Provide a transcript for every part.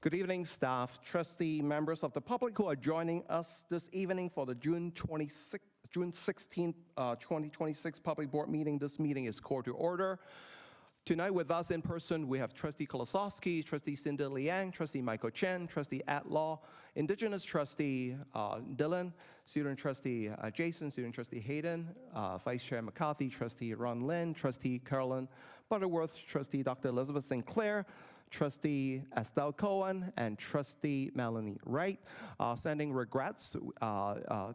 Good evening, staff, trustee, members of the public who are joining us this evening for the June 16, 2026 public board meeting. This meeting is called to order. Tonight with us in person, we have Trustee Kolosowski, Trustee Cinda Liang, Trustee Michael Chen, Trustee Atlaw, Indigenous Trustee Dylan, Student Trustee Jason, Student Trustee Hayden, Vice Chair McCarthy, Trustee Ron Lin, Trustee Carolyn Butterworth, Trustee Dr. Elizabeth Sinclair, Trustee Estelle Cohen, and Trustee Melanie Wright. Sending regrets,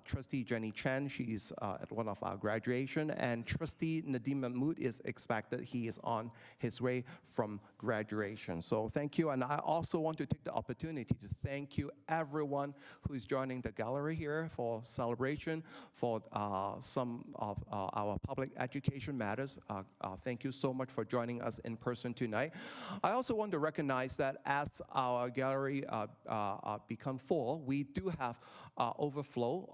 Trustee Jenny Chen, she's at one of our graduation, and Trustee Nadim Mahmood is expected. He is on his way from graduation. So thank you, and I also want to take the opportunity to thank you everyone who is joining the gallery here for celebration for some of our public education matters. Thank you so much for joining us in person tonight. I also want to recognize that as our gallery become full, we do have overflow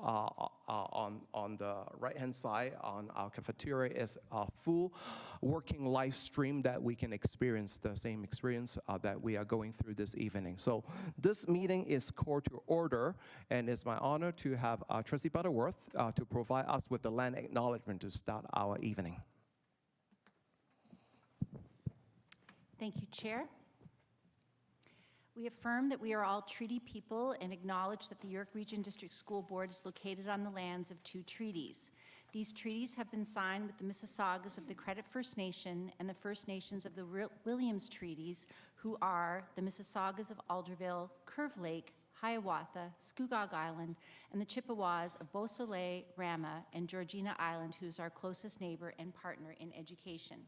on the right-hand side. On our cafeteria is a full working live stream that we can experience the same experience that we are going through this evening. So this meeting is called to order, and it's my honor to have Trustee Butterworth to provide us with the land acknowledgement to start our evening. Thank you, Chair. We affirm that we are all treaty people and acknowledge that the York Region District School Board is located on the lands of 2 treaties. These treaties have been signed with the Mississaugas of the Credit First Nation and the First Nations of the Williams Treaties, who are the Mississaugas of Alderville, Curve Lake, Hiawatha, Scugog Island, and the Chippewas of Beausoleil, Rama, and Georgina Island, who is our closest neighbor and partner in education.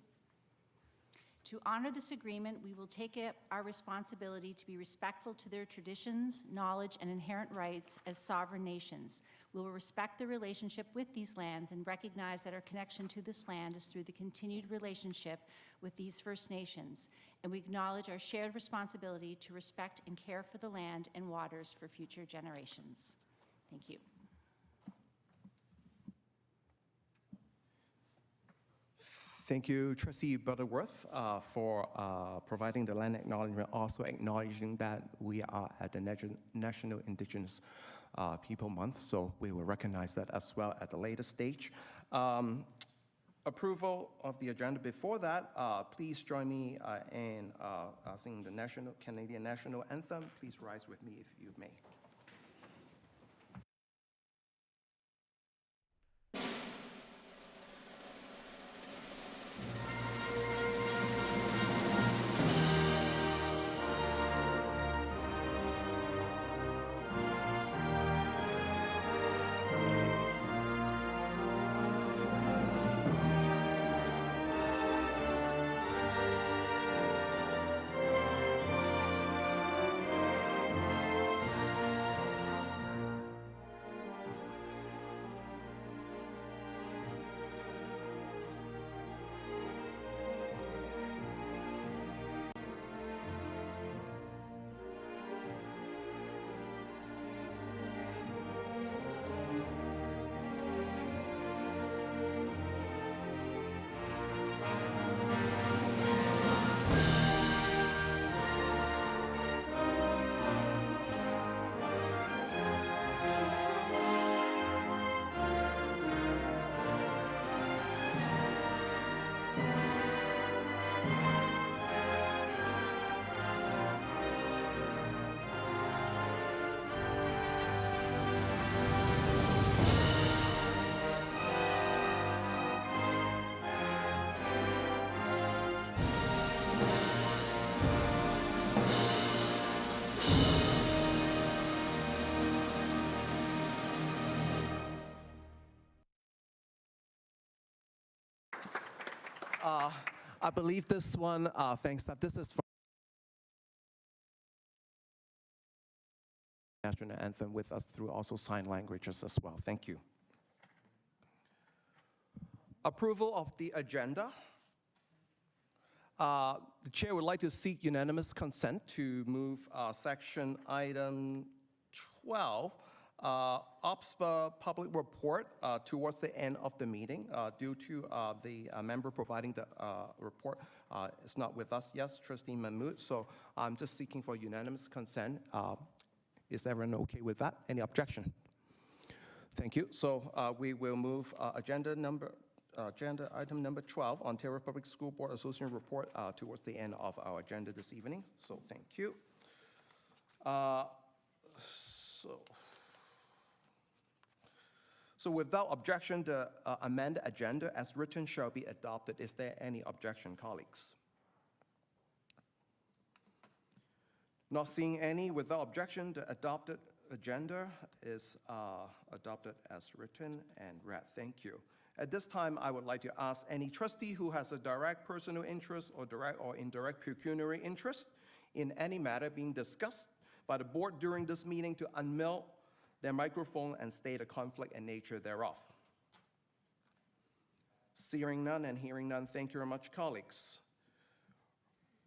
To honor this agreement, we will take up our responsibility to be respectful to their traditions, knowledge, and inherent rights as sovereign nations. We will respect the relationship with these lands and recognize that our connection to this land is through the continued relationship with these First Nations. And we acknowledge our shared responsibility to respect and care for the land and waters for future generations. Thank you. Thank you, Trustee Butterworth, for providing the land acknowledgement, also acknowledging that we are at the National Indigenous People Month, so we will recognize that as well at the later stage. Approval of the agenda. Before that, please join me in singing the Canadian National Anthem. Please rise with me if you may. I believe this one, thanks, that this is for National Anthem with us through also sign languages as well. Thank you. Approval of the agenda. The chair would like to seek unanimous consent to move section item 12 OPSPA public report towards the end of the meeting. Due to the member providing the report is not with us. Yes, Trustee Mahmood. So I'm just seeking for unanimous consent. Is everyone okay with that? Any objection? Thank you. So we will move agenda item number 12, Ontario Public School Board Association report towards the end of our agenda this evening. So thank you. So without objection, the amended agenda as written shall be adopted. Is there any objection, colleagues? Not seeing any, without objection, the adopted agenda is adopted as written and read. Thank you. At this time, I would like to ask any trustee who has a direct personal interest or direct or indirect pecuniary interest in any matter being discussed by the board during this meeting to unmute their microphone and state a conflict and nature thereof. Seeing none and hearing none, thank you very much, colleagues.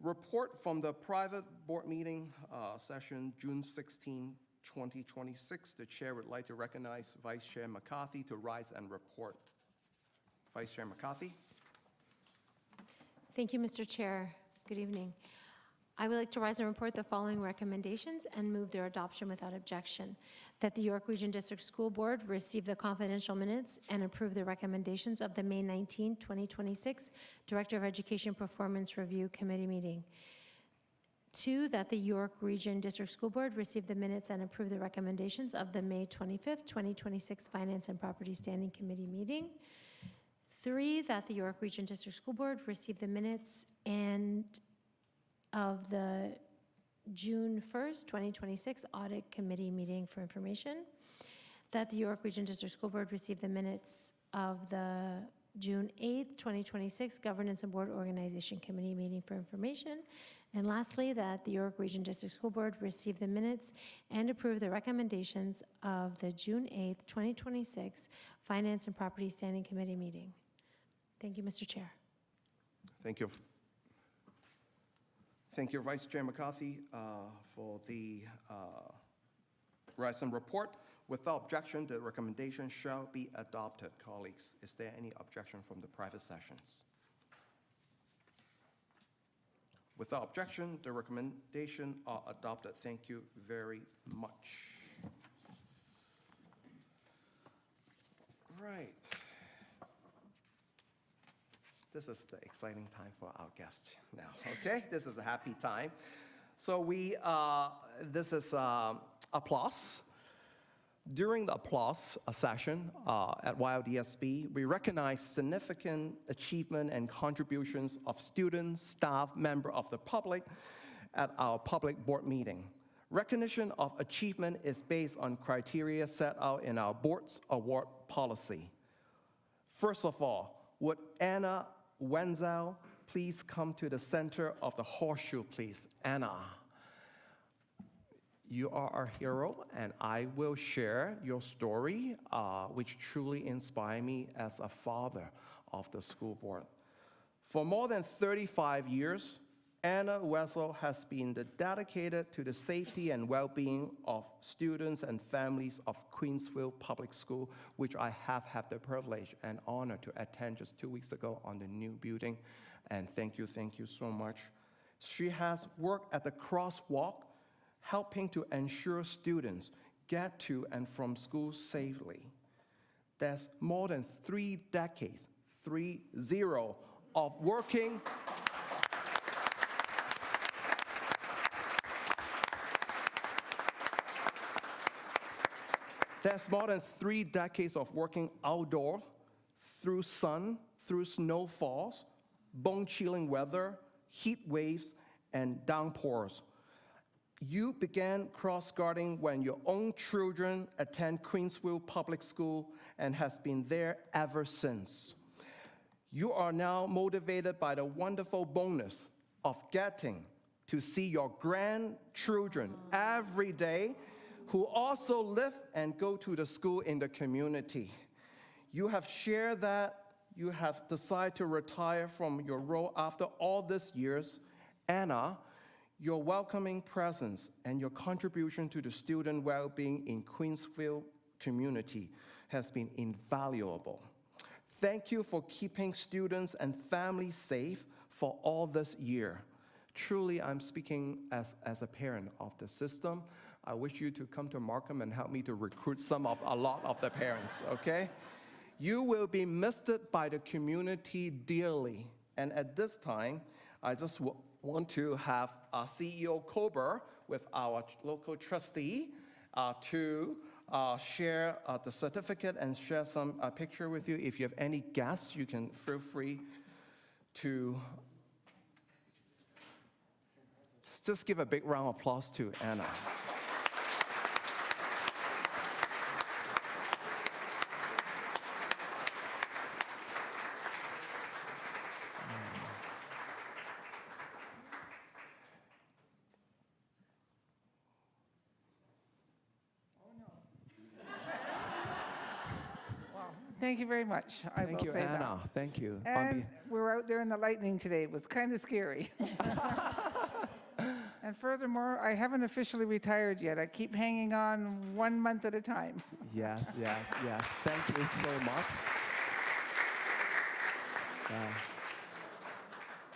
Report from the private board meeting session, June 16, 2026. The chair would like to recognize Vice Chair McCarthy to rise and report. Vice Chair McCarthy. Thank you, Mr. Chair. Good evening. I would like to rise and report the following recommendations and move their adoption without objection. That the York Region District School Board receive the confidential minutes and approve the recommendations of the May 19, 2026 Director of Education Performance Review Committee meeting. 2, that the York Region District School Board receive the minutes and approve the recommendations of the May 25, 2026 Finance and Property Standing Committee meeting. 3, that the York Region District School Board receive the minutes and of the June 1st, 2026 Audit Committee meeting for information. That the York Region District School Board receive the minutes of the June 8th, 2026 Governance and Board Organization Committee meeting for information. And lastly, that the York Region District School Board receive the minutes and approve the recommendations of the June 8th, 2026 Finance and Property Standing Committee meeting. Thank you, Mr. Chair. Thank you. Thank you, Vice Chair McCarthy, for the rise and report. Without objection, the recommendation shall be adopted. Colleagues, is there any objection from the private sessions? Without objection, the recommendation are adopted. Thank you very much. Right. This is the exciting time for our guest now, okay? This is a happy time. So this is applause. During the applause session at YRDSB, we recognize significant achievement and contributions of students, staff, member of the public at our public board meeting. Recognition of achievement is based on criteria set out in our board's award policy. First of all, would Anna Wenzel please come to the center of the horseshoe, please? Anna. You are our hero, and I will share your story, which truly inspired me as a father of the school board. For more than 35 years, Anna Wessel has been dedicated to the safety and well-being of students and families of Queensville Public School, which I have had the privilege and honor to attend just 2 weeks ago on the new building. And thank you so much. She has worked at the crosswalk, helping to ensure students get to and from school safely. There's more than 3 decades, 3-0, of working There's more than 3 decades of working outdoor, through sun, through snowfalls, bone-chilling weather, heat waves, and downpours. You began cross-guarding when your own children attend Queensville Public School and has been there ever since. You are now motivated by the wonderful bonus of getting to see your grandchildren every day who also live and go to the school in the community. You have shared that you have decided to retire from your role after all these years. Anna, Your welcoming presence and your contribution to the student well-being in Queensville community has been invaluable. Thank you for keeping students and families safe for all this year. Truly, I'm speaking as a parent of the system. I wish you to come to Markham and help me to recruit a lot of the parents, okay? You will be missed by the community dearly. And at this time, I just want to have our CEO Kober with our local trustee to share the certificate and share some picture with you. If you have any guests, you can feel free to just give a big round of applause to Anna. Thank you very much. Thank you, Anna. Thank you. And we're out there in the lightning today. It was kind of scary. And furthermore, I haven't officially retired yet. I keep hanging on 1 month at a time. Yes. Thank you so much.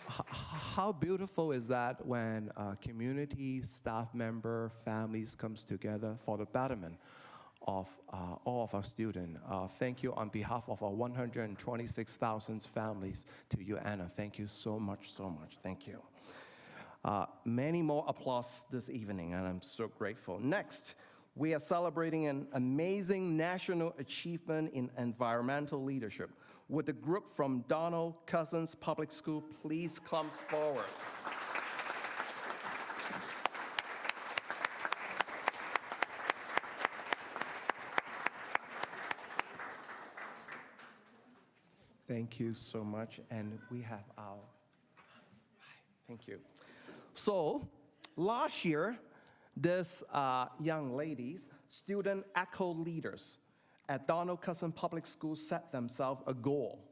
How beautiful is that when community, staff member, families comes together for the betterment of all of our students. Thank you on behalf of our 126,000 families to you, Anna. Thank you so much. Thank you. Many more applause this evening, and I'm so grateful. Next, we are celebrating an amazing national achievement in environmental leadership. Would the group from Donald Cousins Public School please come forward? Thank you so much, and we have our, thank you. So, last year, this young ladies, student eco leaders at Donald Cousins Public School set themselves a goal.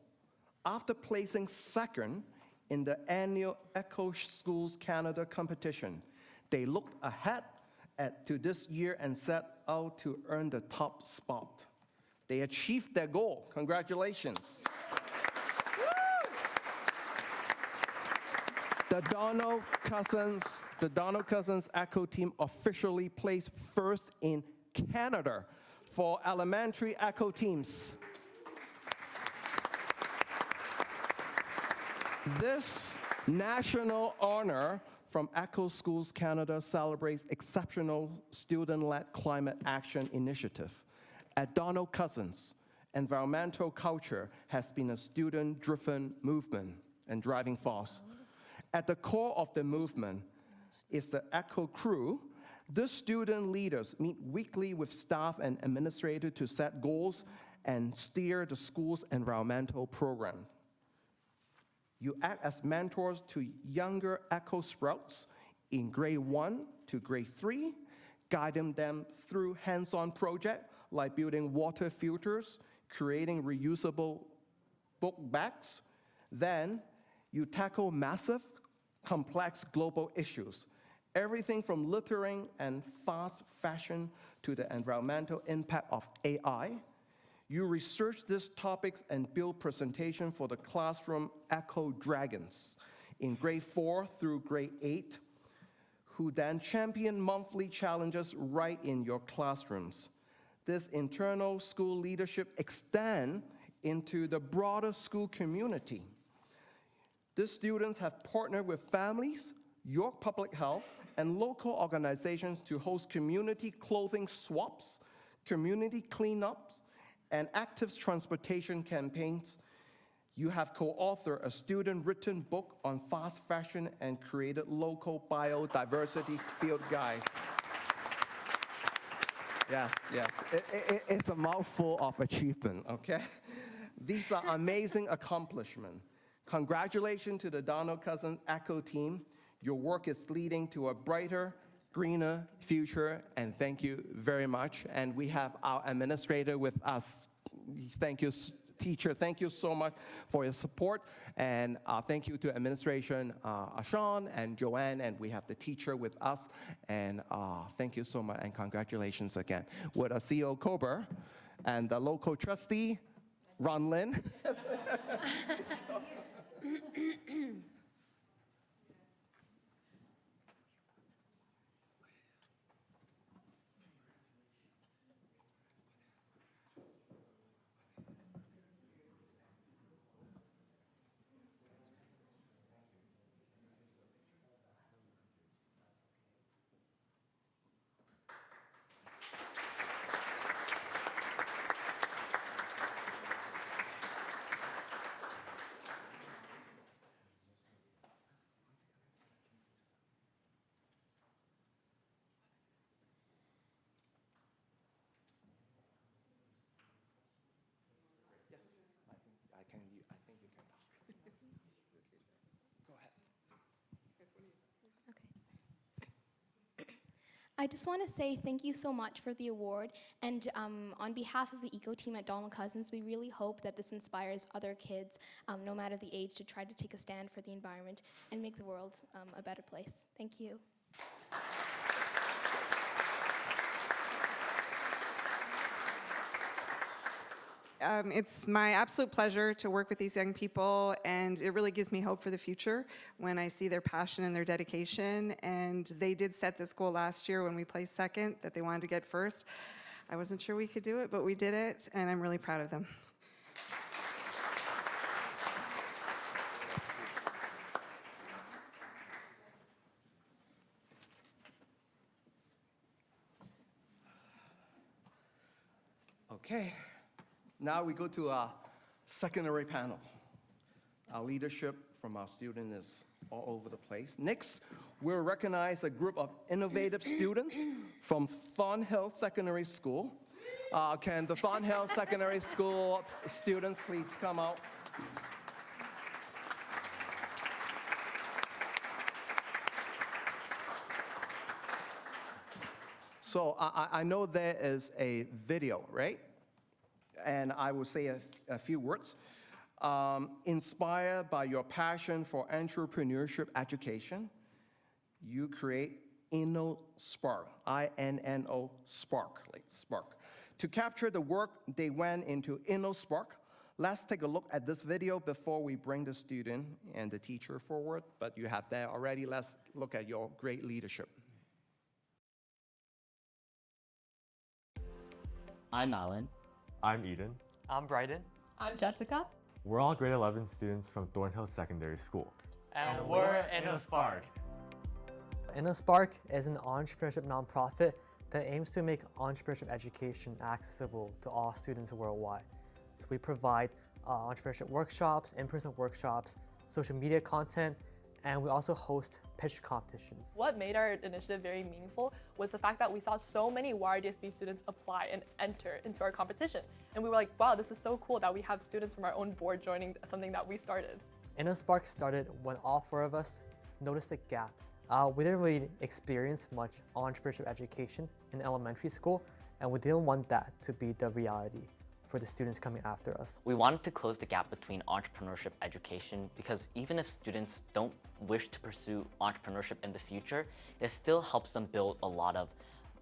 After placing second in the annual Eco Schools Canada competition, they looked ahead to this year and set out to earn the top spot. They achieved their goal. Congratulations. The Donald Cousins Echo team officially placed first in Canada for elementary echo teams. This national honor from Echo Schools Canada celebrates exceptional student-led climate action initiative. At Donald Cousins, environmental culture has been a student-driven movement and driving force. At the core of the movement is the Echo Crew. The student leaders meet weekly with staff and administrators to set goals and steer the school's environmental program. You act as mentors to younger Echo Sprouts in grade 1 to grade 3, guiding them through hands-on projects like building water filters, creating reusable book bags. Then you tackle massive, complex global issues, everything from littering and fast fashion to the environmental impact of AI. You research these topics and build presentation for the classroom Echo Dragons in grade 4 through grade 8, who then champion monthly challenges right in your classrooms. This internal school leadership extends into the broader school community. The students have partnered with families, York Public Health, and local organizations to host community clothing swaps, community cleanups, and active transportation campaigns. You have co-authored a student-written book on fast fashion and created local biodiversity field guides. Yes. It's a mouthful of achievement, okay? These are amazing accomplishments. Congratulations to the Donald Cousins Echo team. Your work is leading to a brighter, greener future, and thank you very much. And we have our administrator with us. Thank you, teacher, thank you so much for your support. And thank you to administration, Ashan and Joanne, and we have the teacher with us. And thank you so much, and congratulations again. With our CEO, Kober, and the local trustee, Ron Lin. I think you can talk. Go ahead. Okay. I just want to say thank you so much for the award, and on behalf of the ECO team at Donald Cousins, we really hope that this inspires other kids, no matter the age, to try to take a stand for the environment and make the world a better place. Thank you. It's my absolute pleasure to work with these young people, and it really gives me hope for the future when I see their passion and their dedication. And they did set this goal last year when we placed second, that they wanted to get first. I wasn't sure we could do it, but we did it, and I'm really proud of them. Okay. Now we go to our secondary panel. Our leadership from our student is all over the place. Next, we'll recognize a group of innovative students from Thornhill Secondary School. Can the Thornhill Secondary School students please come out? So I know there is a video, right? And I will say a few words. Inspired by your passion for entrepreneurship education, you create InnoSpark, I-N-N-O, Spark, like spark. To capture the work they went into InnoSpark, let's take a look at this video before we bring the student and the teacher forward, but you have that already. Let's look at your great leadership. I'm Alan. I'm Eden. I'm Bryden. I'm Jessica. We're all grade 11 students from Thornhill Secondary School. And we're InnoSpark. InnoSpark is an entrepreneurship nonprofit that aims to make entrepreneurship education accessible to all students worldwide. So we provide entrepreneurship workshops, in-person workshops, social media content, and we also host pitch competitions. What made our initiative very meaningful was the fact that we saw so many YRDSB students apply and enter into our competition. And we were like, wow, this is so cool that we have students from our own board joining something that we started. InnoSpark started when all four of us noticed a gap. We didn't really experience much entrepreneurship education in elementary school, and we didn't want that to be the reality for the students coming after us. We wanted to close the gap between entrepreneurship education because even if students don't wish to pursue entrepreneurship in the future, it still helps them build a lot of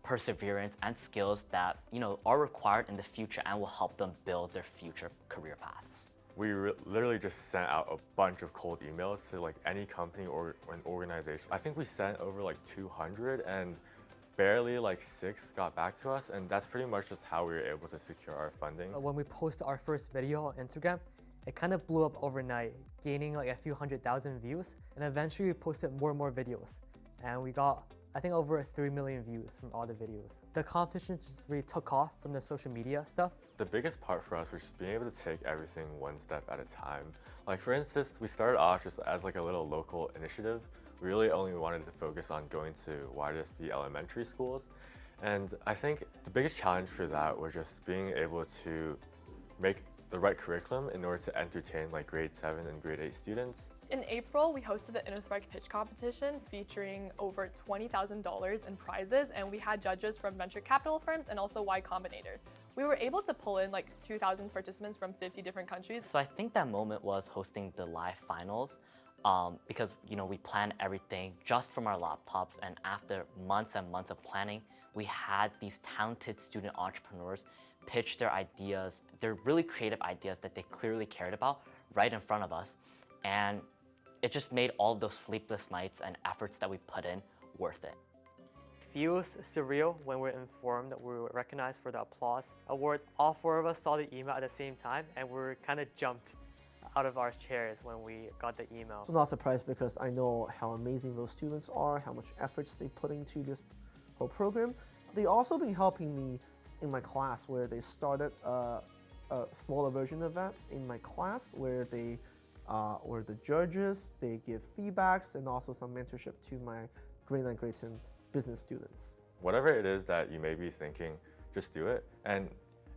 perseverance and skills that are required in the future and will help them build their future career paths. We literally just sent out a bunch of cold emails to like any company or an organization. I think we sent over like 200 and barely like 6 got back to us, and that's pretty much just how we were able to secure our funding. When we posted our first video on Instagram, it kind of blew up overnight, gaining like a few 100,000 views, and eventually we posted more and more videos, and we got I think over 3 million views from all the videos. The competition just really took off from the social media stuff. The biggest part for us was just being able to take everything one step at a time. Like for instance, we started off just as like a little local initiative. We really only wanted to focus on going to YRDSB elementary schools. And I think the biggest challenge for that was just being able to make the right curriculum in order to entertain like grade 7 and grade 8 students. In April, we hosted the InnoSpark pitch competition featuring over $20,000 in prizes, and we had judges from venture capital firms and also Y Combinators. we were able to pull in like 2,000 participants from 50 different countries. So I think that moment was hosting the live finals because we planned everything just from our laptops, and after months and months of planning, we had these talented student entrepreneurs pitch their ideas, their really creative ideas that they clearly cared about right in front of us. And it just made all those sleepless nights and efforts that we put in worth it. Feels surreal when we're informed that we were recognized for the Applause Award. All four of us saw the email at the same time, and we were kind of jumped out of our chairs when we got the email. I'm not surprised because I know how amazing those students are, how much efforts they put into this whole program. They also been helping me in my class where they started a smaller version of that in my class where they were the judges, they give feedbacks and also some mentorship to my grade 9, grade 10 business students. Whatever it is that you may be thinking, just do it. And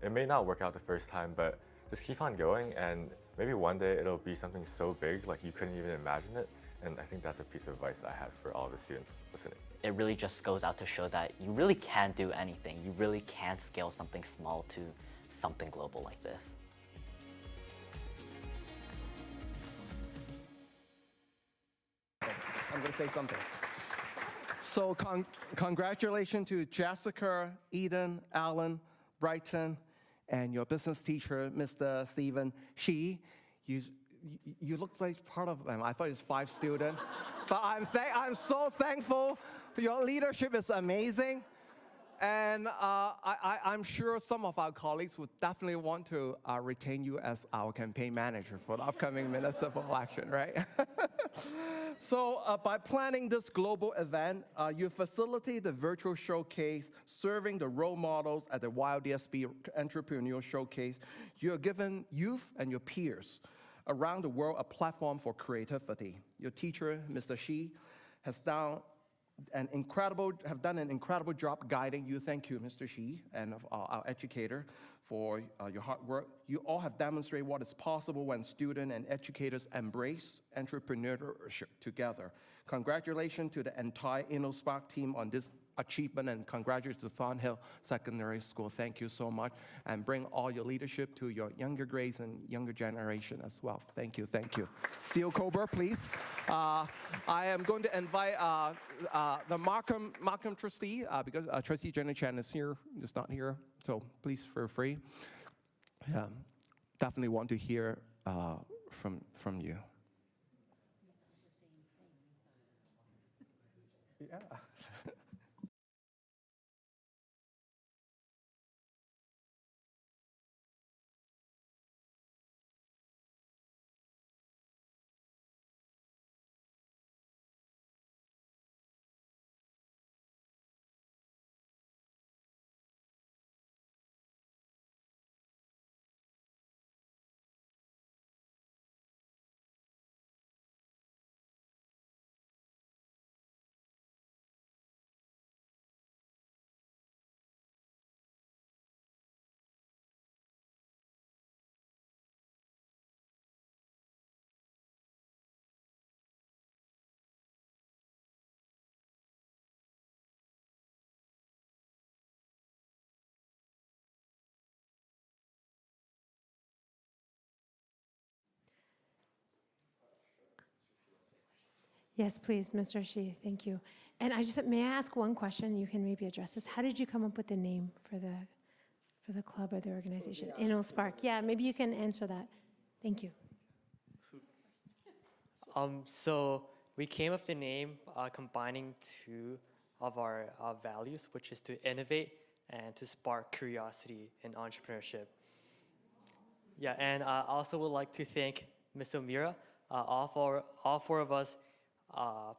it may not work out the first time, but just keep on going, and maybe one day it'll be something so big like you couldn't even imagine it. And I think that's a piece of advice I have for all the students listening. It really just goes out to show that you really can do anything. You really can scale something small to something global like this. I'm going to say something. So congratulations to Jessica, Eden, Alan, Brighton, and your business teacher, Mr. Stephen Shi. You look like part of them. I thought it's 5 students. But I'm so thankful. Your leadership is amazing. And I'm sure some of our colleagues would definitely want to retain you as our campaign manager for the upcoming municipal election, right? So by planning this global event, you facilitate the virtual showcase, serving the role models at the YRDSB Entrepreneurial Showcase. You're giving youth and your peers around the world a platform for creativity. Your teacher, Mr. Shi, has done an incredible job guiding you. Thank you, Mr. Shi, and our educator for your hard work. You all have demonstrated what is possible when students and educators embrace entrepreneurship together. Congratulations to the entire InnoSpark team on this achievement, and congratulations to Thornhill Secondary School. Thank you so much, and bring all your leadership to your younger grades and younger generation as well. Thank you, thank you. CEO Kober, please. I am going to invite the Markham trustee, because Trustee Jenny Chan is not here, so please feel free. Definitely want to hear from you. Yeah. Yes, please, Mr. Shi, thank you. And may I ask one question? You can maybe address this. How did you come up with the name for the club or the organization? InnoSpark. Yeah, maybe you can answer that. Thank you. So we came up with the name combining two of our values, which is to innovate and to spark curiosity in entrepreneurship. Yeah, and I also would like to thank Ms. O'Meara. All four of us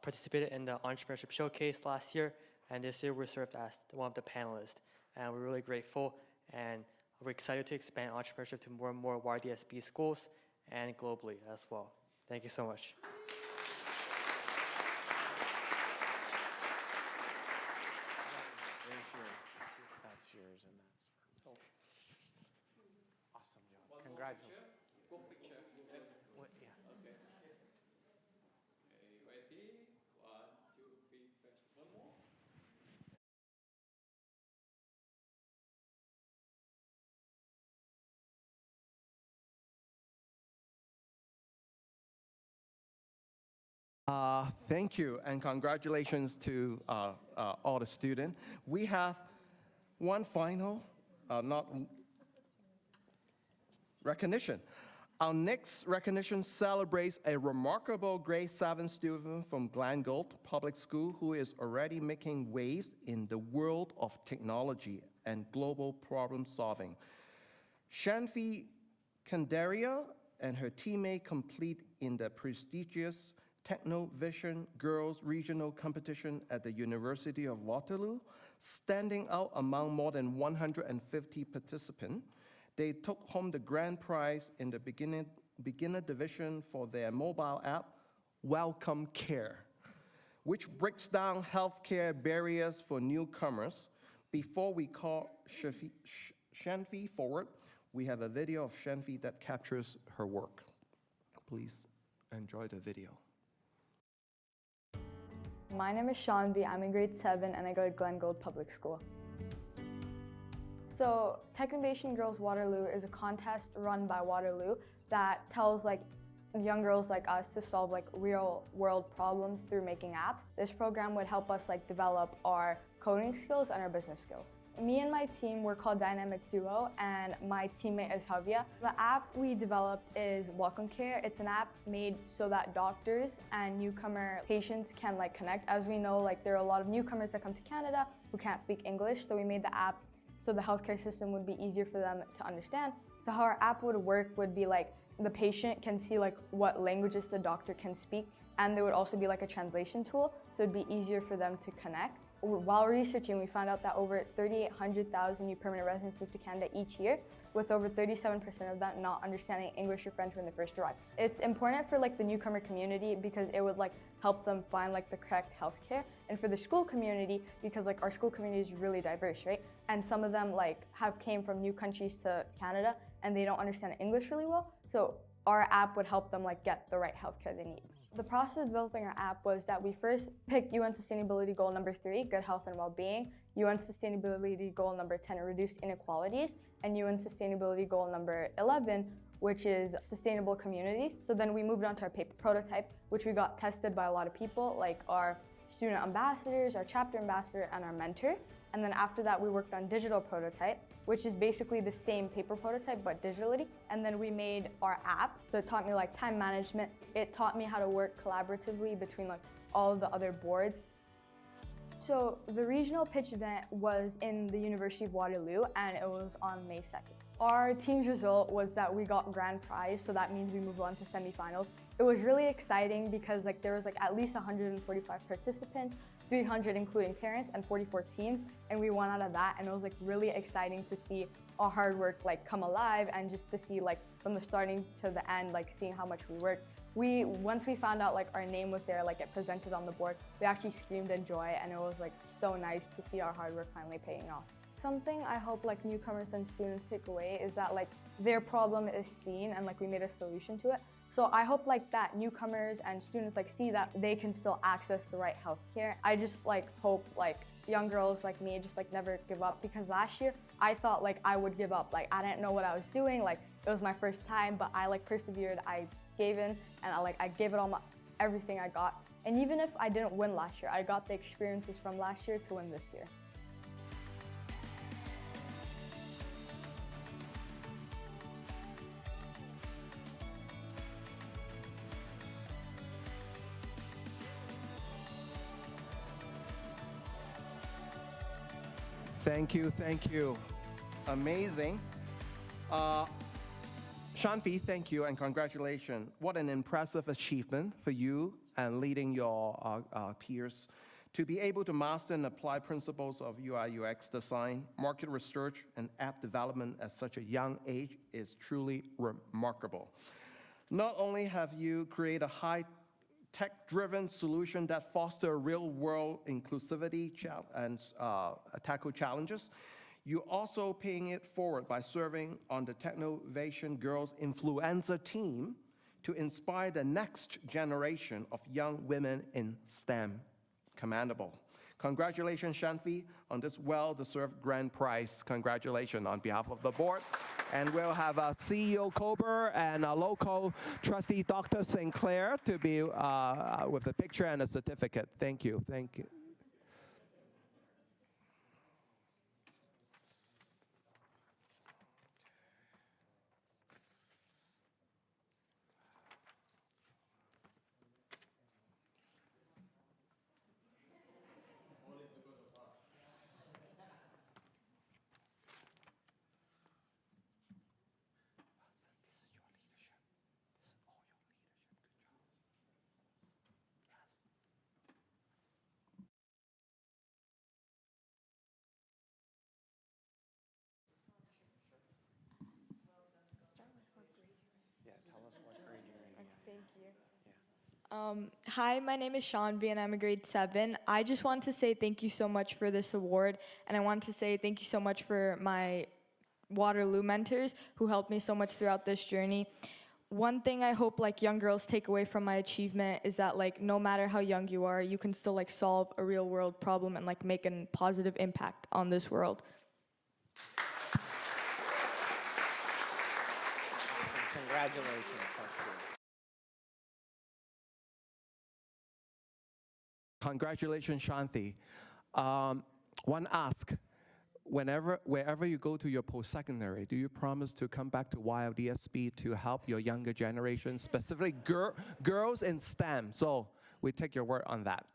participated in the Entrepreneurship Showcase last year, and this year we served as one of the panelists. And we're really grateful, and we're excited to expand entrepreneurship to more and more YRDSB schools and globally as well. Thank you so much. That's yours and that's awesome job. Congratulations. Thank you, and congratulations to all the students. We have one final, not recognition. Our next recognition celebrates a remarkable grade 7 student from Glengold Public School who is already making waves in the world of technology and global problem solving. Shanfi Kandaria and her teammate compete in the prestigious Technovision Girls Regional Competition at the University of Waterloo. Standing out among more than 150 participants, they took home the grand prize in the beginner division for their mobile app, Welcome Care, which breaks down healthcare barriers for newcomers. Before we call Shanfi forward, we have a video of Shanfi that captures her work. Please enjoy the video. My name is Shanvi. I'm in grade 7 and I go to Glengold Public School. So Technovation Girls Waterloo is a contest run by Waterloo that tells young girls like us to solve real world problems through making apps. This program would help us develop our coding skills and our business skills. Me and my team were called Dynamic Duo, and my teammate is Javia. The app we developed is Welcome Care. It's an app made so that doctors and newcomer patients can connect. As we know, there are a lot of newcomers that come to Canada who can't speak English, so we made the app so the healthcare system would be easier for them to understand. So how our app would work would be the patient can see what languages the doctor can speak, and there would also be a translation tool, so it'd be easier for them to connect. While researching, we found out that over 3,800,000 new permanent residents move to Canada each year, with over 37% of them not understanding English or French when they first arrive. It's important for the newcomer community because it would help them find the correct healthcare, and for the school community because our school community is really diverse, right? And some of them have came from new countries to Canada and they don't understand English really well, so our app would help them get the right healthcare they need. The process of developing our app was that we first picked UN Sustainability Goal number 3, good health and well-being, UN Sustainability Goal number 10, reduced inequalities, and UN Sustainability Goal number 11, which is sustainable communities. So then we moved on to our paper prototype, which we got tested by a lot of people, like our student ambassadors, our chapter ambassador, and our mentor. And then after that, we worked on digital prototype, which is basically the same paper prototype, but digitally. And then we made our app. So it taught me time management. It taught me how to work collaboratively between all of the other boards. So the regional pitch event was in the University of Waterloo, and it was on May 2nd. Our team's result was that we got grand prize, so that means we moved on to semifinals. It was really exciting because there was at least 145 participants, 300 including parents, and 44 teams, and we won out of that, and it was really exciting to see our hard work come alive, and just to see from the starting to the end, seeing how much we worked. Once we found out our name was there, it presented on the board, we actually screamed in joy, and it was so nice to see our hard work finally paying off. Something I hope newcomers and students take away is that their problem is seen and we made a solution to it. So I hope that newcomers and students see that they can still access the right healthcare. I just hope young girls like me just never give up, because last year I thought I would give up. I didn't know what I was doing. It was my first time, but I persevered. I gave in, and I gave it all everything I got. And even if I didn't win last year, I got the experiences from last year to win this year. Thank you, thank you. Amazing. Shanfi, thank you and congratulations. What an impressive achievement for you and leading your peers. To be able to master and apply principles of UI/UX design, market research, and app development at such a young age is truly remarkable. Not only have you created a high-tech-driven solution that foster real-world inclusivity and tackle challenges, you're also paying it forward by serving on the Technovation Girls Influencer team to inspire the next generation of young women in STEM. Commendable. Congratulations, Shanfi, on this well-deserved grand prize. Congratulations on behalf of the board And we'll have CEO Kober and local trustee Dr. St. Clair to be with a picture and a certificate. Thank you. Thank you. Hi, my name is Sean B, and I'm a grade 7. I just want to say thank you so much for this award, and I want to say thank you so much for my Waterloo mentors who helped me so much throughout this journey. One thing I hope like young girls take away from my achievement is that like no matter how young you are, you can still like solve a real world problem and like make a positive impact on this world. Congratulations. Congratulations, Shanti. One ask, wherever you go to your post-secondary, do you promise to come back to YRDSB to help your younger generation, specifically girls in STEM? So we take your word on that.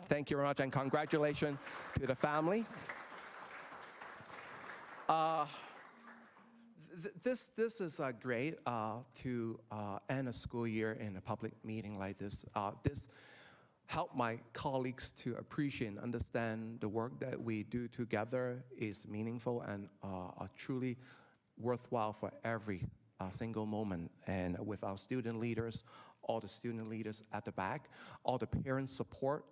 Thank you very much, and congratulations to the families. This is great to end a school year in a public meeting like this. This help my colleagues to appreciate and understand the work that we do together is meaningful and truly worthwhile for every single moment. And with our student leaders, all the student leaders at the back, all the parents support,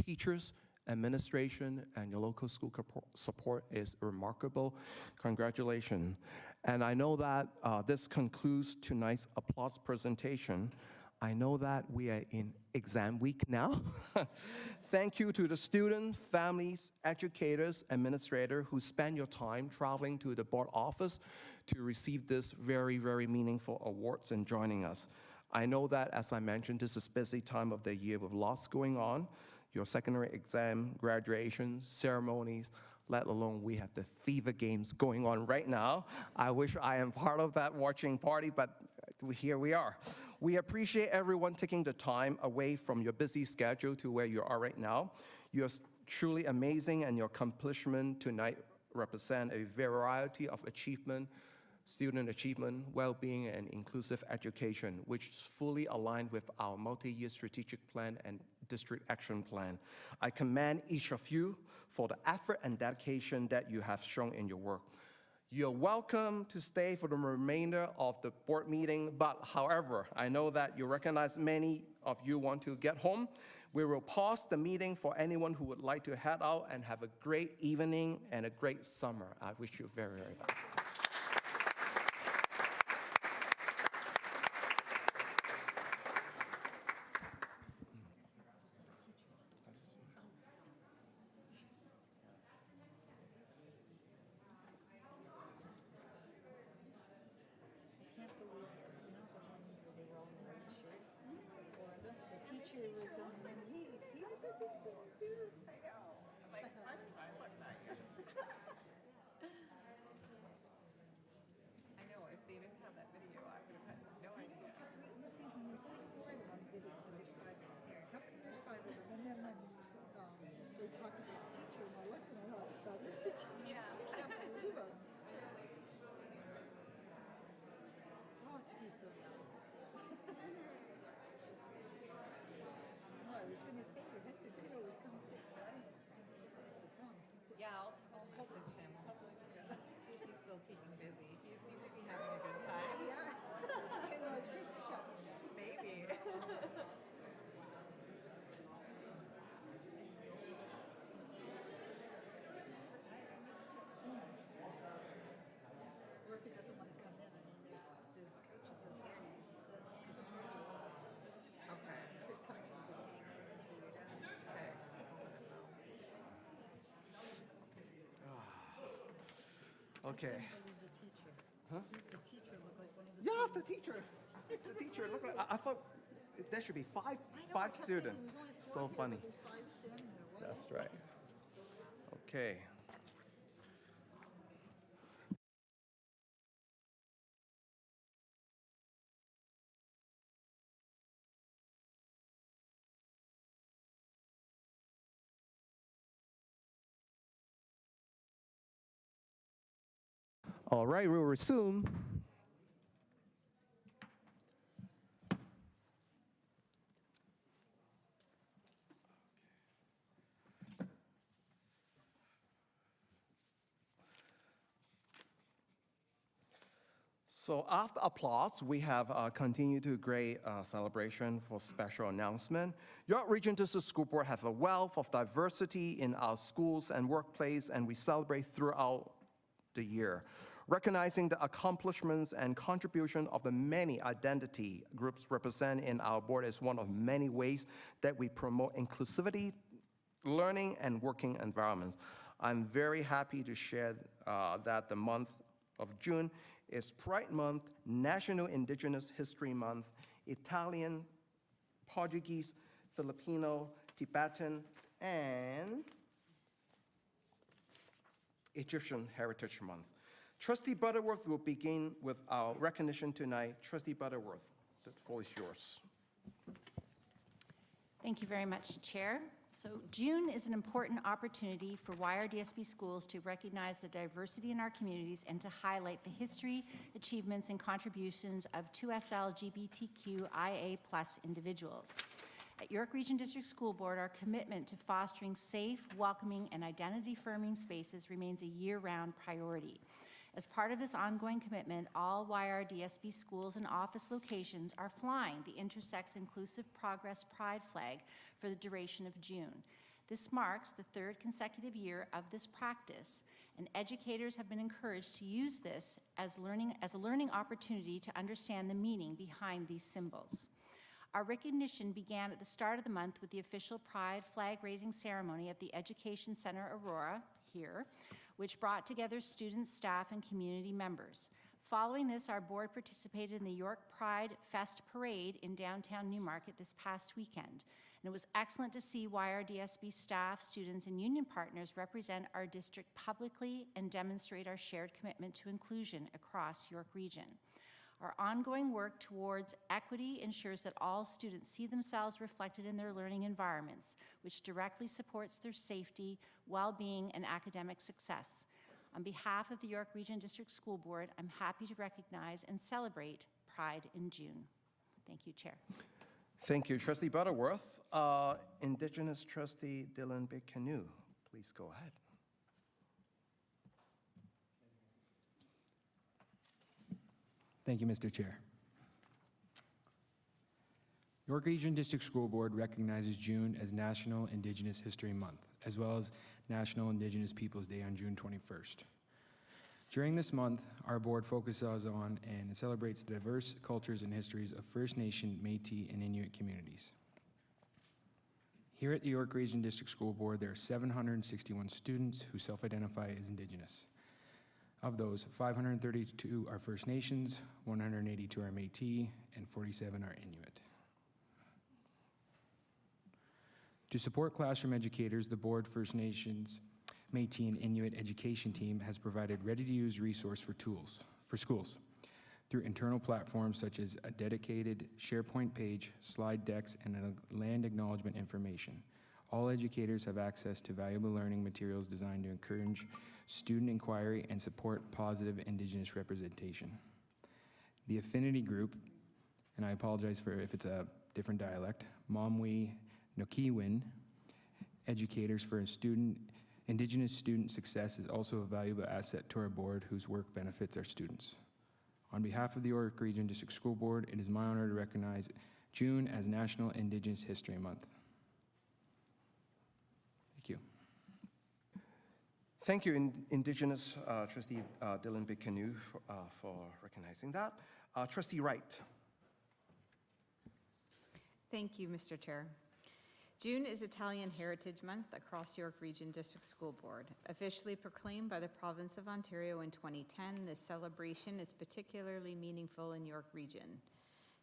teachers, administration, and your local school support is remarkable. Congratulations. And I know that this concludes tonight's applause presentation. I know that we are in exam week now. Thank you to the students, families, educators, administrators who spend your time traveling to the board office to receive this very, very meaningful awards and joining us. I know that, as I mentioned, this is a busy time of the year with lots going on. Your secondary exam, graduations, ceremonies, let alone we have the fever games going on right now. I wish I am part of that watching party, but here we are. We appreciate everyone taking the time away from your busy schedule to where you are right now. You're truly amazing, and your accomplishment tonight represent a variety of achievement, student achievement, well-being, and inclusive education, which is fully aligned with our multi-year strategic plan and district action plan. I commend each of you for the effort and dedication that you have shown in your work. You're welcome to stay for the remainder of the board meeting, but however, I know that you recognize many of you want to get home. We will pause the meeting for anyone who would like to head out, and have a great evening and a great summer. I wish you very, very best. Okay. Yeah, the teacher. The teacher. Look, I thought there should be five students. So funny. That's right. Okay. All right, we'll resume. So after applause, we have continued to great celebration for special announcement. York Region District School Board have a wealth of diversity in our schools and workplace, and we celebrate throughout the year. Recognizing the accomplishments and contribution of the many identity groups represented in our board is one of many ways that we promote inclusivity, learning, and working environments. I'm very happy to share that the month of June is Pride Month, National Indigenous History Month, Italian, Portuguese, Filipino, Tibetan, and Egyptian Heritage Month. Trustee Butterworth will begin with our recognition tonight. Trustee Butterworth, the floor is yours. Thank you very much, Chair. So June is an important opportunity for YRDSB schools to recognize the diversity in our communities and to highlight the history, achievements, and contributions of 2SL LGBTQIA+ individuals. At York Region District School Board, our commitment to fostering safe, welcoming, and identity-affirming spaces remains a year-round priority. As part of this ongoing commitment, all YRDSB schools and office locations are flying the Intersex Inclusive Progress Pride flag for the duration of June. This marks the third consecutive year of this practice, and educators have been encouraged to use this as a learning opportunity to understand the meaning behind these symbols. Our recognition began at the start of the month with the official Pride flag-raising ceremony at the Education Center Aurora here, which brought together students, staff, and community members. Following this, our board participated in the York Pride Fest Parade in downtown Newmarket this past weekend. And it was excellent to see YRDSB staff, students, and union partners represent our district publicly and demonstrate our shared commitment to inclusion across York Region. Our ongoing work towards equity ensures that all students see themselves reflected in their learning environments, which directly supports their safety, well-being, and academic success. On behalf of the York Region District School Board, I'm happy to recognize and celebrate Pride in June. Thank you, Chair. Thank you, Trustee Butterworth. Indigenous Trustee Dylan Big-Canoe, please go ahead. Thank you, Mr. Chair. York Region District School Board recognizes June as National Indigenous History Month, as well as National Indigenous Peoples Day on June 21st. During this month, our board focuses on and celebrates the diverse cultures and histories of First Nation, Métis, and Inuit communities. Here at the York Region District School Board, there are 761 students who self-identify as Indigenous. Of those, 532 are First Nations, 182 are Métis, and 47 are Inuit. To support classroom educators, the Board First Nations, Métis, and Inuit education team has provided ready-to-use resource for schools through internal platforms such as a dedicated SharePoint page, slide decks, and a land acknowledgement information. All educators have access to valuable learning materials designed to encourage student inquiry and support positive Indigenous representation. The affinity group, and I apologize for if it's a different dialect, Momwi Nokiwin, educators for Indigenous student success is also a valuable asset to our board whose work benefits our students. On behalf of the York Region District School Board, it is my honor to recognize June as National Indigenous History Month. Thank you. Thank you, Indigenous Trustee Dylan Big-Canoe, for recognizing that. Trustee Wright. Thank you, Mr. Chair. June is Italian Heritage Month across York Region District School Board. Officially proclaimed by the Province of Ontario in 2010, this celebration is particularly meaningful in York Region.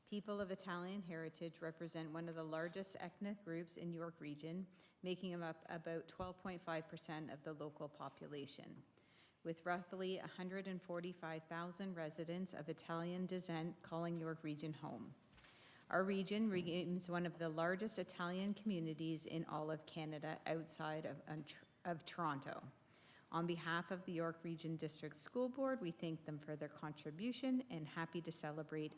People of Italian heritage represent one of the largest ethnic groups in York Region, making up about 12.5% of the local population. With roughly 145,000 residents of Italian descent calling York Region home. Our region remains one of the largest Italian communities in all of Canada outside of Toronto. On behalf of the York Region District School Board, we thank them for their contribution and happy to celebrate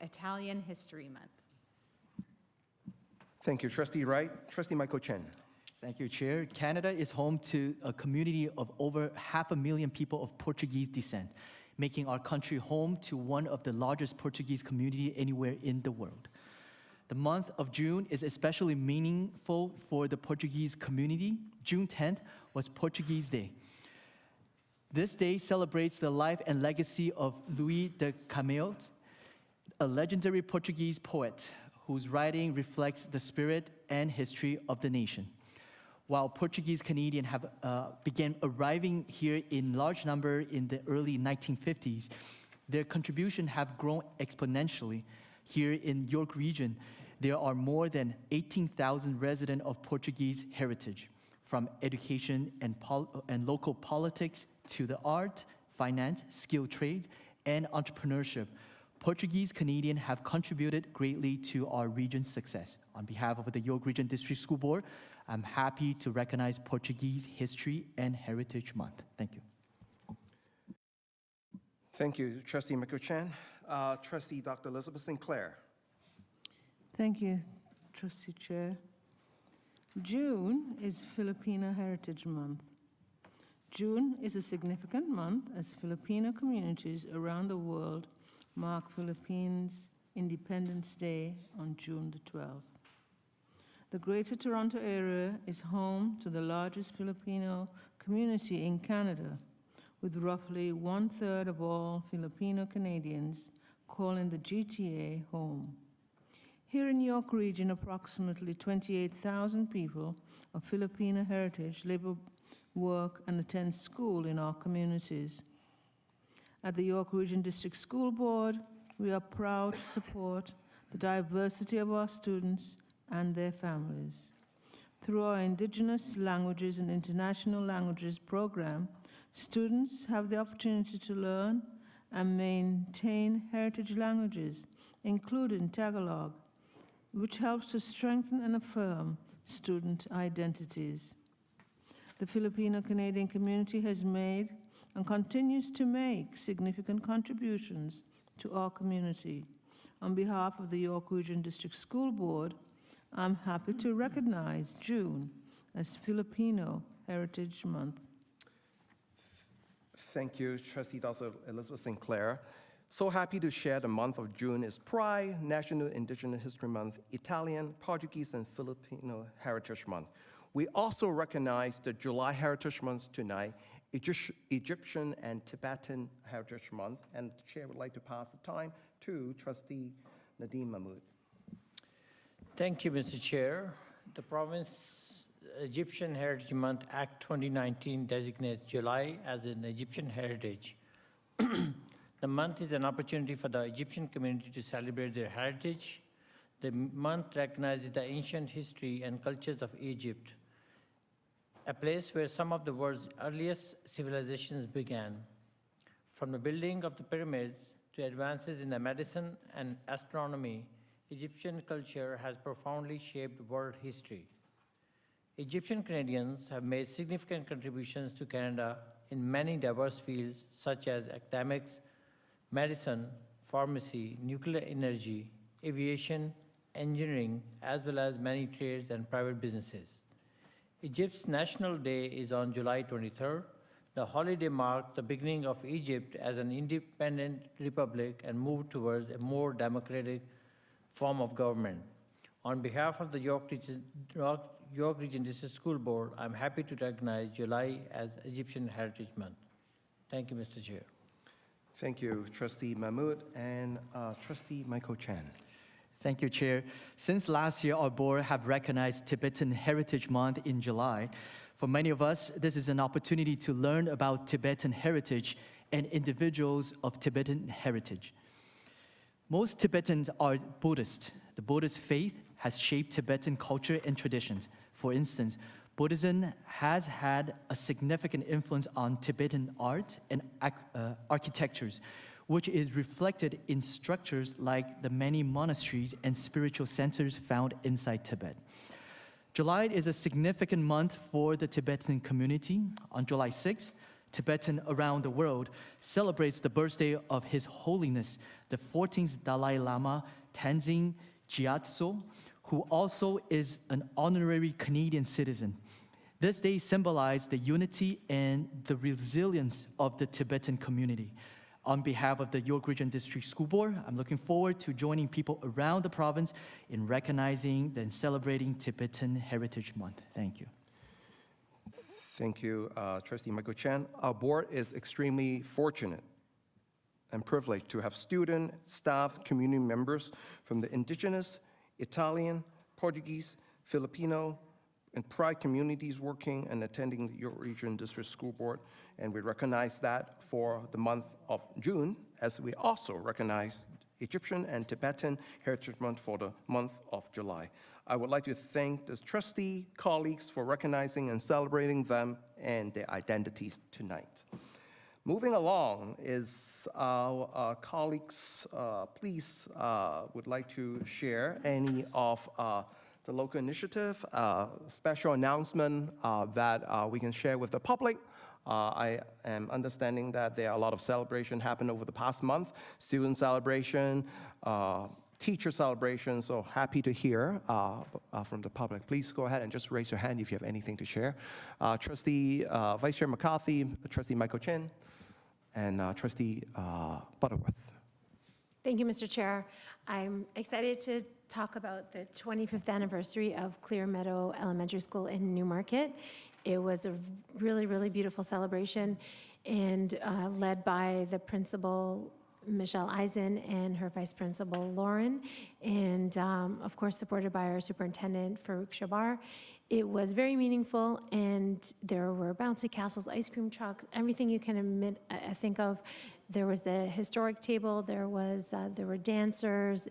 Italian History Month. Thank you, Trustee Wright. Trustee Michael Chen. Thank you, Chair. Canada is home to a community of over 500,000 people of Portuguese descent, making our country home to one of the largest Portuguese community anywhere in the world. The month of June is especially meaningful for the Portuguese community. June 10th was Portuguese Day. This day celebrates the life and legacy of Luís de Camões, a legendary Portuguese poet whose writing reflects the spirit and history of the nation. While Portuguese Canadians have began arriving here in large number in the early 1950s, their contribution have grown exponentially. Here in York Region, there are more than 18,000 residents of Portuguese heritage, from education and local politics to the art, finance, skilled trades, and entrepreneurship. Portuguese Canadians have contributed greatly to our region's success. On behalf of the York Region District School Board, I'm happy to recognize Portuguese History and Heritage Month. Thank you. Thank you, Trustee Michael Chen. Trustee Dr. Elizabeth Sinclair. Thank you, Trustee Chair. June is Filipino Heritage Month. June is a significant month as Filipino communities around the world mark Philippines' Independence Day on June the 12th. The Greater Toronto Area is home to the largest Filipino community in Canada, with roughly 1/3 of all Filipino Canadians calling the GTA home. Here in York Region, approximately 28,000 people of Filipino heritage live, work, and attend school in our communities. At the York Region District School Board, we are proud to support the diversity of our students and their families. Through our Indigenous Languages and International Languages program, students have the opportunity to learn and maintain heritage languages, including Tagalog, which helps to strengthen and affirm student identities. The Filipino-Canadian community has made and continues to make significant contributions to our community. On behalf of the York Region District School Board, I'm happy to recognize June as Filipino Heritage Month. Thank you, Trustee Dr. Elizabeth Sinclair. So happy to share the month of June is Pride, National Indigenous History Month, Italian, Portuguese, and Filipino Heritage Month. We also recognize the July Heritage Month tonight, Egyptian and Tibetan Heritage Month, and the Chair would like to pass the time to Trustee Nadeem Mahmood. Thank you, Mr. Chair. The Province Egyptian Heritage Month Act 2019 designates July as an Egyptian heritage. The month is an opportunity for the Egyptian community to celebrate their heritage. The month recognizes the ancient history and cultures of Egypt, a place where some of the world's earliest civilizations began. From the building of the pyramids to advances in the medicine and astronomy, Egyptian culture has profoundly shaped world history. Egyptian Canadians have made significant contributions to Canada in many diverse fields such as academics, medicine, pharmacy, nuclear energy, aviation, engineering, as well as many trades and private businesses. Egypt's National Day is on July 23rd. The holiday marked the beginning of Egypt as an independent republic and moved towards a more democratic form of government. On behalf of the York Region District School Board, I'm happy to recognize July as Egyptian Heritage Month. Thank you, Mr. Chair. Thank you, Trustee Mahmood and Trustee Michael Chen. Thank you, Chair. Since last year, our board have recognized Tibetan Heritage Month in July. For many of us, this is an opportunity to learn about Tibetan heritage and individuals of Tibetan heritage. Most Tibetans are Buddhist. The Buddhist faith has shaped Tibetan culture and traditions. For instance, Buddhism has had a significant influence on Tibetan art and architectures, which is reflected in structures like the many monasteries and spiritual centers found inside Tibet. July is a significant month for the Tibetan community. On July 6th, Tibetan around the world celebrates the birthday of His Holiness, the 14th Dalai Lama, Tenzin Gyatso, who also is an honorary Canadian citizen. This day symbolizes the unity and the resilience of the Tibetan community. On behalf of the York Region District School Board, I'm looking forward to joining people around the province in recognizing and celebrating Tibetan Heritage Month. Thank you. Thank you, Trustee Michael Chen. Our board is extremely fortunate and privileged to have student, staff, community members from the Indigenous, Italian, Portuguese, Filipino, and Pride communities working and attending the York Region District School Board, and we recognize that for the month of June, as we also recognize Egyptian and Tibetan Heritage Month for the month of July. I would like to thank the trustee colleagues for recognizing and celebrating them and their identities tonight. Moving along is our colleagues, please would like to share any of the local initiative, special announcement that we can share with the public. I am understanding that there are a lot of celebration happened over the past month, student celebration, teacher celebration, so happy to hear from the public. Please go ahead and just raise your hand if you have anything to share. Trustee Vice Chair McCarthy, Trustee Michael Chen, and Trustee Butterworth. Thank you, Mr. Chair. I'm excited to talk about the 25th anniversary of Clear Meadow Elementary School in Newmarket. It was a really, really beautiful celebration and led by the principal, Michelle Eisen, and her vice principal, Lauren, and of course supported by our superintendent, Farouk Shabar. It was very meaningful, and there were bouncy castles, ice cream trucks, everything you can think of. There was the historic table, there were dancers,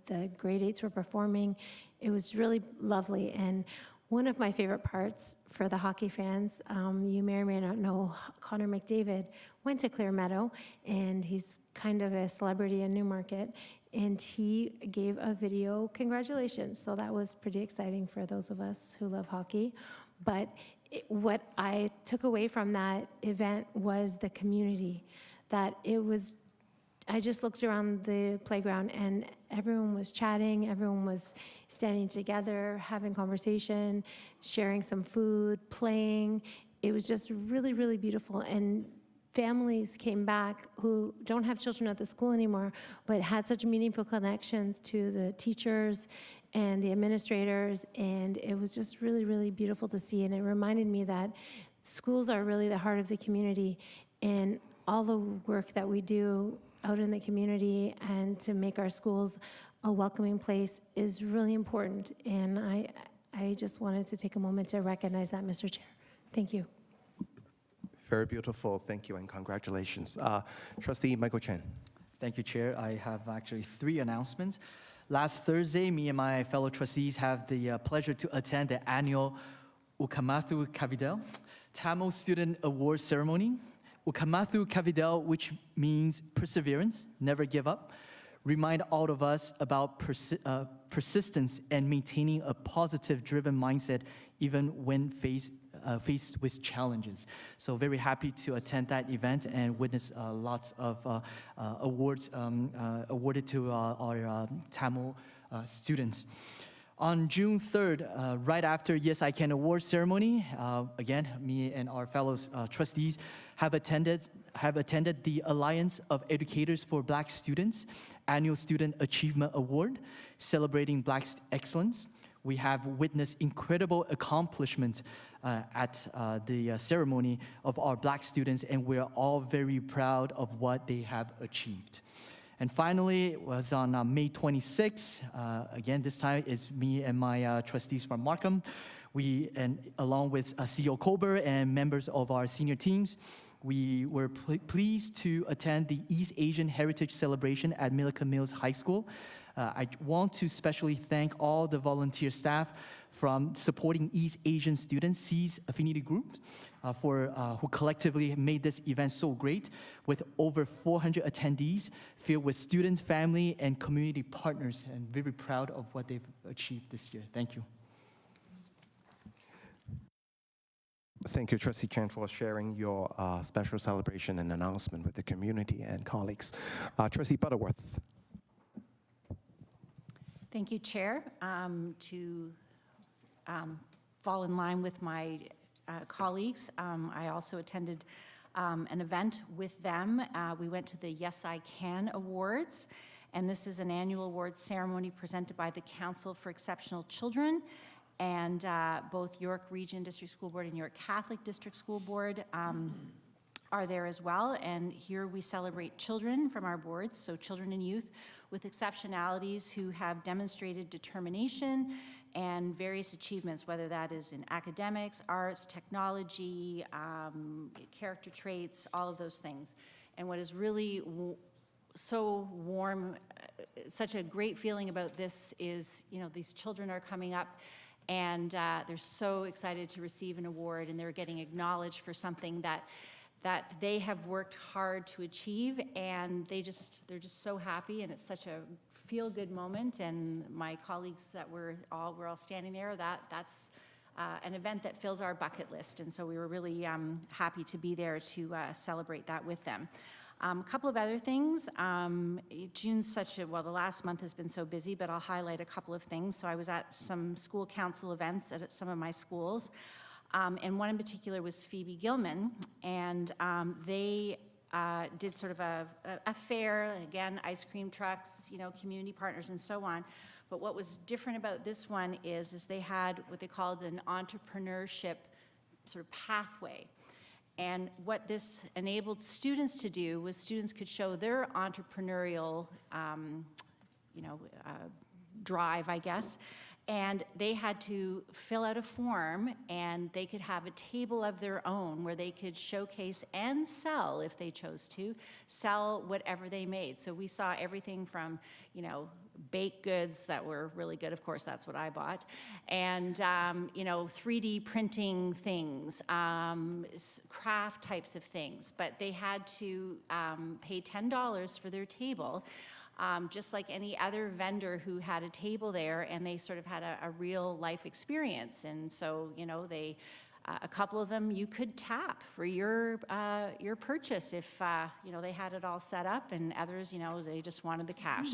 the grade 8s were performing. It was really lovely, and one of my favorite parts for the hockey fans, you may or may not know, Connor McDavid went to Clear Meadow, and he's kind of a celebrity in Newmarket, and he gave a video congratulations. So that was pretty exciting for those of us who love hockey. But what I took away from that event was the community, that it was, I just looked around the playground and everyone was chatting, everyone was standing together, having conversation, sharing some food, playing. It was just really, really beautiful. And families came back who don't have children at the school anymore, but had such meaningful connections to the teachers and the administrators, and it was just really, really beautiful to see. And it reminded me that schools are really the heart of the community, and all the work that we do out in the community and to make our schools a welcoming place is really important. And I just wanted to take a moment to recognize that, Mr. Chair. Thank you. Very beautiful, thank you, and congratulations. Trustee Michael Chen. Thank you, Chair. I have actually 3 announcements. Last Thursday, me and my fellow trustees have the pleasure to attend the annual Ukamathu Kavidel Tamil Student Award Ceremony. Ukamathu Kavidel, which means perseverance, never give up, remind all of us about persistence and maintaining a positive driven mindset even when faced with challenges. So very happy to attend that event and witness lots of awards awarded to our Tamil students. On June 3rd, right after Yes I Can Award ceremony, again, me and our fellow trustees have attended the Alliance of Educators for Black Students Annual Student Achievement Award, celebrating Black excellence. We have witnessed incredible accomplishments at the ceremony of our Black students, and we're all very proud of what they have achieved. And finally, it was on May 26th. Again, this time it's me and my trustees from Markham. We, and along with CEO Colbert and members of our senior teams, we were pleased to attend the East Asian Heritage Celebration at Milliken Mills High School. I want to especially thank all the volunteer staff from supporting East Asian students, SEAS affinity groups, who collectively made this event so great, with over 400 attendees filled with students, family, and community partners, and very proud of what they've achieved this year. Thank you. Thank you, Trustee Chen, for sharing your special celebration and announcement with the community and colleagues. Trustee Butterworth. Thank you, Chair. To fall in line with my colleagues, I also attended an event with them. We went to the Yes I Can Awards, and this is an annual awards ceremony presented by the Council for Exceptional Children, and both York Region District School Board and York Catholic District School Board are there as well. And here we celebrate children from our boards, so children and youth with exceptionalities who have demonstrated determination and various achievements, whether that is in academics, arts, technology, character traits, all of those things. And what is really so warm, such a great feeling about this is, you know, these children are coming up and they're so excited to receive an award, and they're getting acknowledged for something that they have worked hard to achieve, and they're just so happy, and it's such a feel-good moment. And my colleagues that we're all standing there, that's an event that fills our bucket list, and so we were really happy to be there to celebrate that with them. A couple of other things. June's the last month has been so busy, but I'll highlight a couple of things. So I was at some school council events at some of my schools, and one in particular was Phoebe Gilman, and they did sort of a fair, again, ice cream trucks, you know, community partners and so on. But what was different about this one is they had what they called an entrepreneurship sort of pathway. And what this enabled students to do was students could show their entrepreneurial, drive, I guess. And they had to fill out a form, and they could have a table of their own where they could showcase and sell, if they chose to, sell whatever they made. So we saw everything from, you know, baked goods that were really good, of course, that's what I bought, and, 3D printing things, craft types of things. But they had to pay $10 for their table, just like any other vendor who had a table there, and they sort of had a real life experience. And so, you know, a couple of them you could tap for your purchase if, they had it all set up, and others, they just wanted the cash.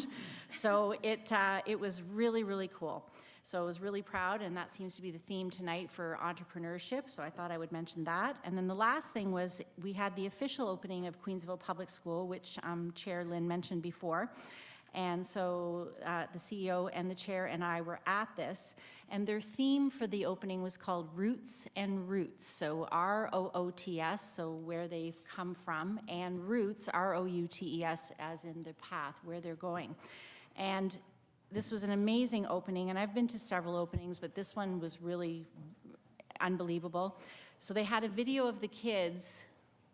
So it was really, really cool. So I was really proud, and that seems to be the theme tonight for entrepreneurship, so I thought I would mention that. And then the last thing was we had the official opening of Queensville Public School, which Chair Lynn mentioned before. And so the CEO and the chair and I were at this, and their theme for the opening was called Roots and Roots. So R-O-O-T-S, so where they've come from, and Roots, R-O-U-T-E-S, as in the path, where they're going. And this was an amazing opening, and I've been to several openings, but this one was really unbelievable. So they had a video of the kids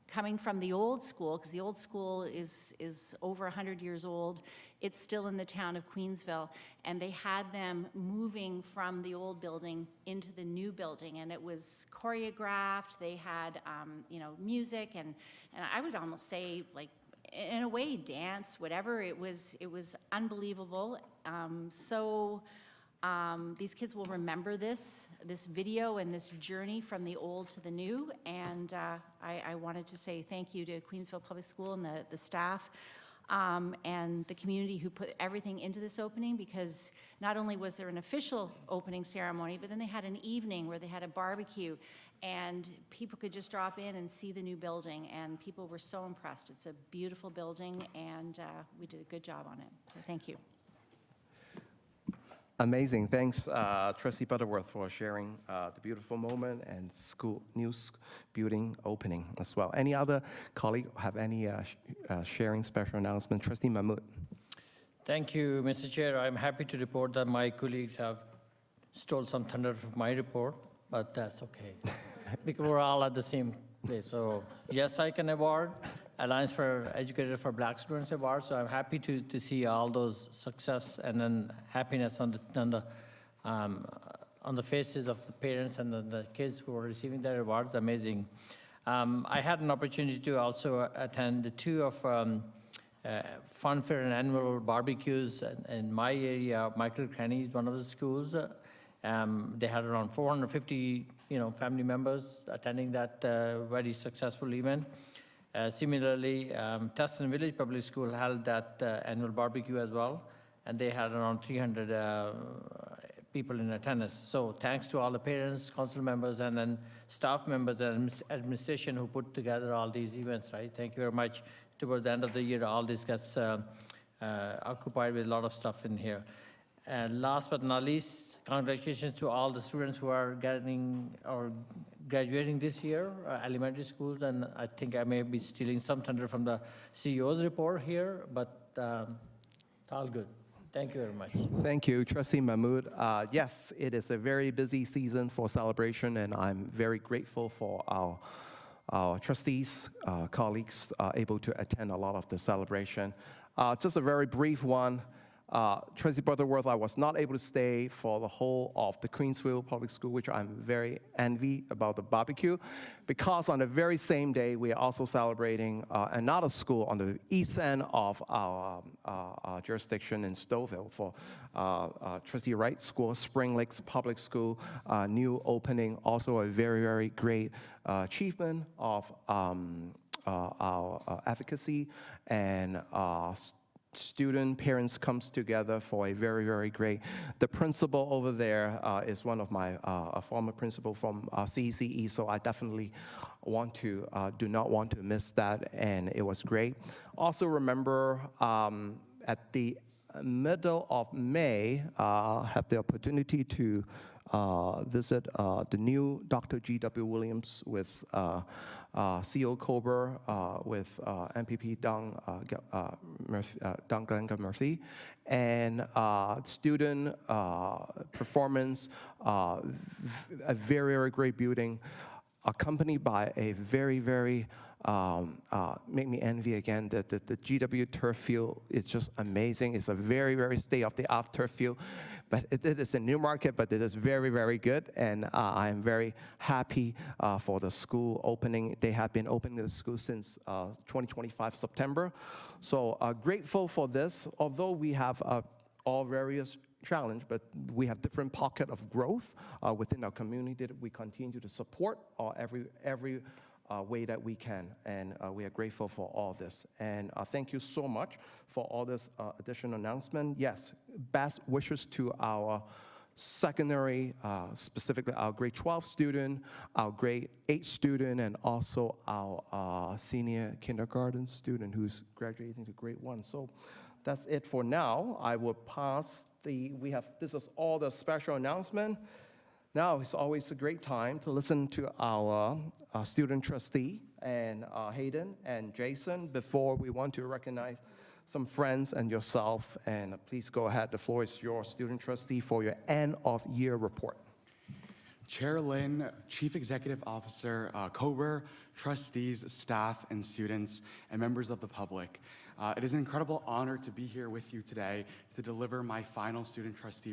coming from the old school, because the old school is over 100 years old. It's still in the town of Queensville, and they had them moving from the old building into the new building, and it was choreographed. They had, music, and I would almost say, like, in a way, dance, whatever. It was unbelievable. These kids will remember this video and this journey from the old to the new, and I wanted to say thank you to Queensville Public School and the staff and the community who put everything into this opening, because not only was there an official opening ceremony, but then they had an evening where they had a barbecue, and people could just drop in and see the new building, and people were so impressed. It's a beautiful building, and we did a good job on it, so thank you. Amazing. Thanks, Trustee Butterworth, for sharing the beautiful moment and building opening as well. Any other colleague have any sharing special announcement? Trustee Mahmood. Thank you, Mr. Chair. I'm happy to report that my colleagues have stole some thunder from my report, but that's okay. Because we're all at the same place. So yes, I can award Alliance for Educators for Black Students Award. So I'm happy to see all those success and then happiness on the faces of the parents and the kids who are receiving their awards. Amazing. I had an opportunity to also attend two of funfair and annual barbecues in my area. Michael Cranny is one of the schools. They had around 450, family members attending that very successful event. Similarly, Tustin Village Public School held that annual barbecue as well, and they had around 300 people in attendance. So thanks to all the parents, council members, and then staff members and administration who put together all these events, right? Thank you very much. Towards the end of the year, all this gets occupied with a lot of stuff in here. And last but not least, congratulations to all the students who are getting or graduating this year, elementary schools, and I think I may be stealing some thunder from the CEO's report here, but it's all good. Thank you very much. Thank you, Trustee Mahmood. Yes, it is a very busy season for celebration, and I'm very grateful for our trustees, colleagues, able to attend a lot of the celebration. Just a very brief one. Trustee Butterworth, I was not able to stay for the whole of the Queensville Public School, which I'm very envy about the barbecue, because on the very same day, we are also celebrating another school on the east end of our jurisdiction in Stouffville for Trustee Wright School, Spring Lakes Public School, new opening, also a very, very great achievement of our advocacy and student parents comes together for a very, very great. The principal over there is one of my a former principal from CECE, so I definitely do not want to miss that, and it was great. Also remember at the middle of May, have the opportunity to visit the new Dr. G.W. Williams with CO Cobra with MPP Dong Glenga Murphy, and student performance, a very, very great building, accompanied by a very, very make me envy again that the GW turf field is just amazing. It's a very, very state-of-the-art turf field, but it is a new market, but it is very, very good, and I am very happy for the school opening. They have been opening the school since 2025 September, so grateful for this. Although we have all various challenge, but we have different pocket of growth within our community that we continue to support every way that we can, and we are grateful for all this. And thank you so much for all this additional announcement. Yes, best wishes to our secondary, specifically our grade 12 student, our grade 8 student, and also our senior kindergarten student who's graduating to grade 1. So that's it for now. I will pass this is all the special announcement. Now it's always a great time to listen to our student trustee and Hayden and Jason before we want to recognize some friends and yourself. And please go ahead. The floor is yours, student trustee, for your end of year report. Chair Lin, Chief Executive Officer, COBRA, trustees, staff, and students, and members of the public. It is an incredible honor to be here with you today to deliver my final student trustee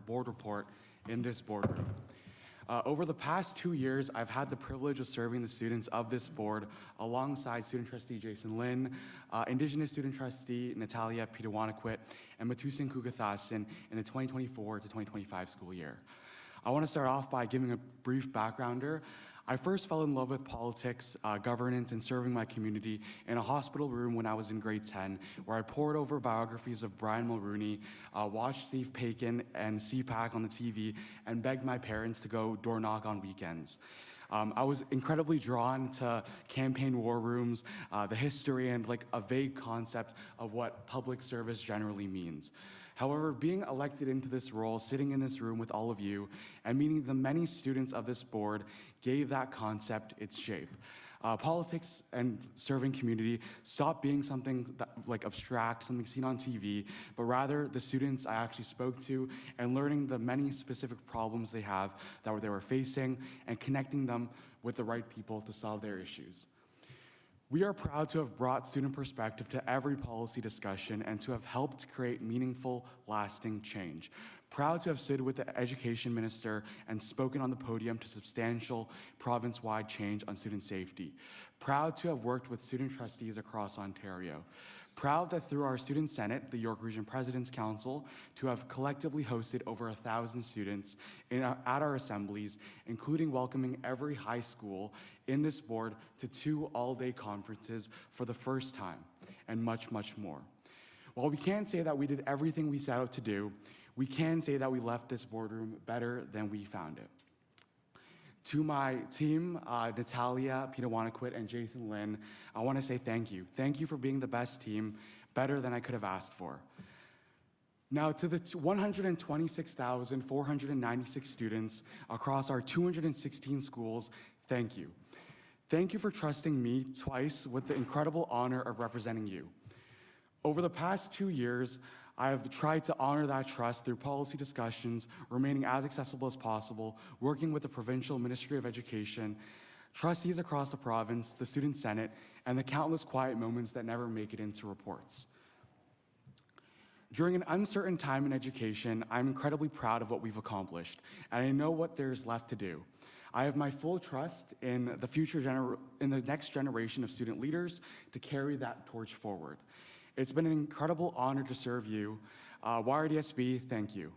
board report in this boardroom. Over the past 2 years, I've had the privilege of serving the students of this board alongside student trustee Jason Lin, Indigenous student trustee Natalia Pitawanakwit, and Matusin Kugathasan in the 2024 to 2025 school year. I want to start off by giving a brief backgrounder. I first fell in love with politics, governance, and serving my community in a hospital room when I was in grade 10, where I pored over biographies of Brian Mulrooney, watched Steve Paikin and CPAC on the TV, and begged my parents to go door knock on weekends. I was incredibly drawn to campaign war rooms, the history, and like a vague concept of what public service generally means. However, being elected into this role, sitting in this room with all of you, and meeting the many students of this board gave that concept its shape. Politics and serving community stopped being something that, like abstract, something seen on TV, but rather the students I actually spoke to and learning the many specific problems they have that they were facing and connecting them with the right people to solve their issues. We are proud to have brought student perspective to every policy discussion and to have helped create meaningful, lasting change. Proud to have stood with the education minister and spoken on the podium to substantial province-wide change on student safety. Proud to have worked with student trustees across Ontario. Proud that through our Student Senate, the York Region President's Council, to have collectively hosted over 1,000 students at our assemblies, including welcoming every high school in this board to 2 all-day conferences for the first time, and much, much more. While we can't say that we did everything we set out to do, we can say that we left this boardroom better than we found it. To my team, Natalia, Peter Wanaquit, and Jason Lin, I want to say thank you. Thank you for being the best team, better than I could have asked for. Now, to the 126,496 students across our 216 schools, thank you. Thank you for trusting me twice with the incredible honor of representing you. Over the past 2 years, I have tried to honor that trust through policy discussions, remaining as accessible as possible, working with the Provincial Ministry of Education, trustees across the province, the Student Senate, and the countless quiet moments that never make it into reports. During an uncertain time in education, I'm incredibly proud of what we've accomplished, and I know what there's left to do. I have my full trust in the next generation of student leaders to carry that torch forward. It's been an incredible honor to serve you. YRDSB, thank you.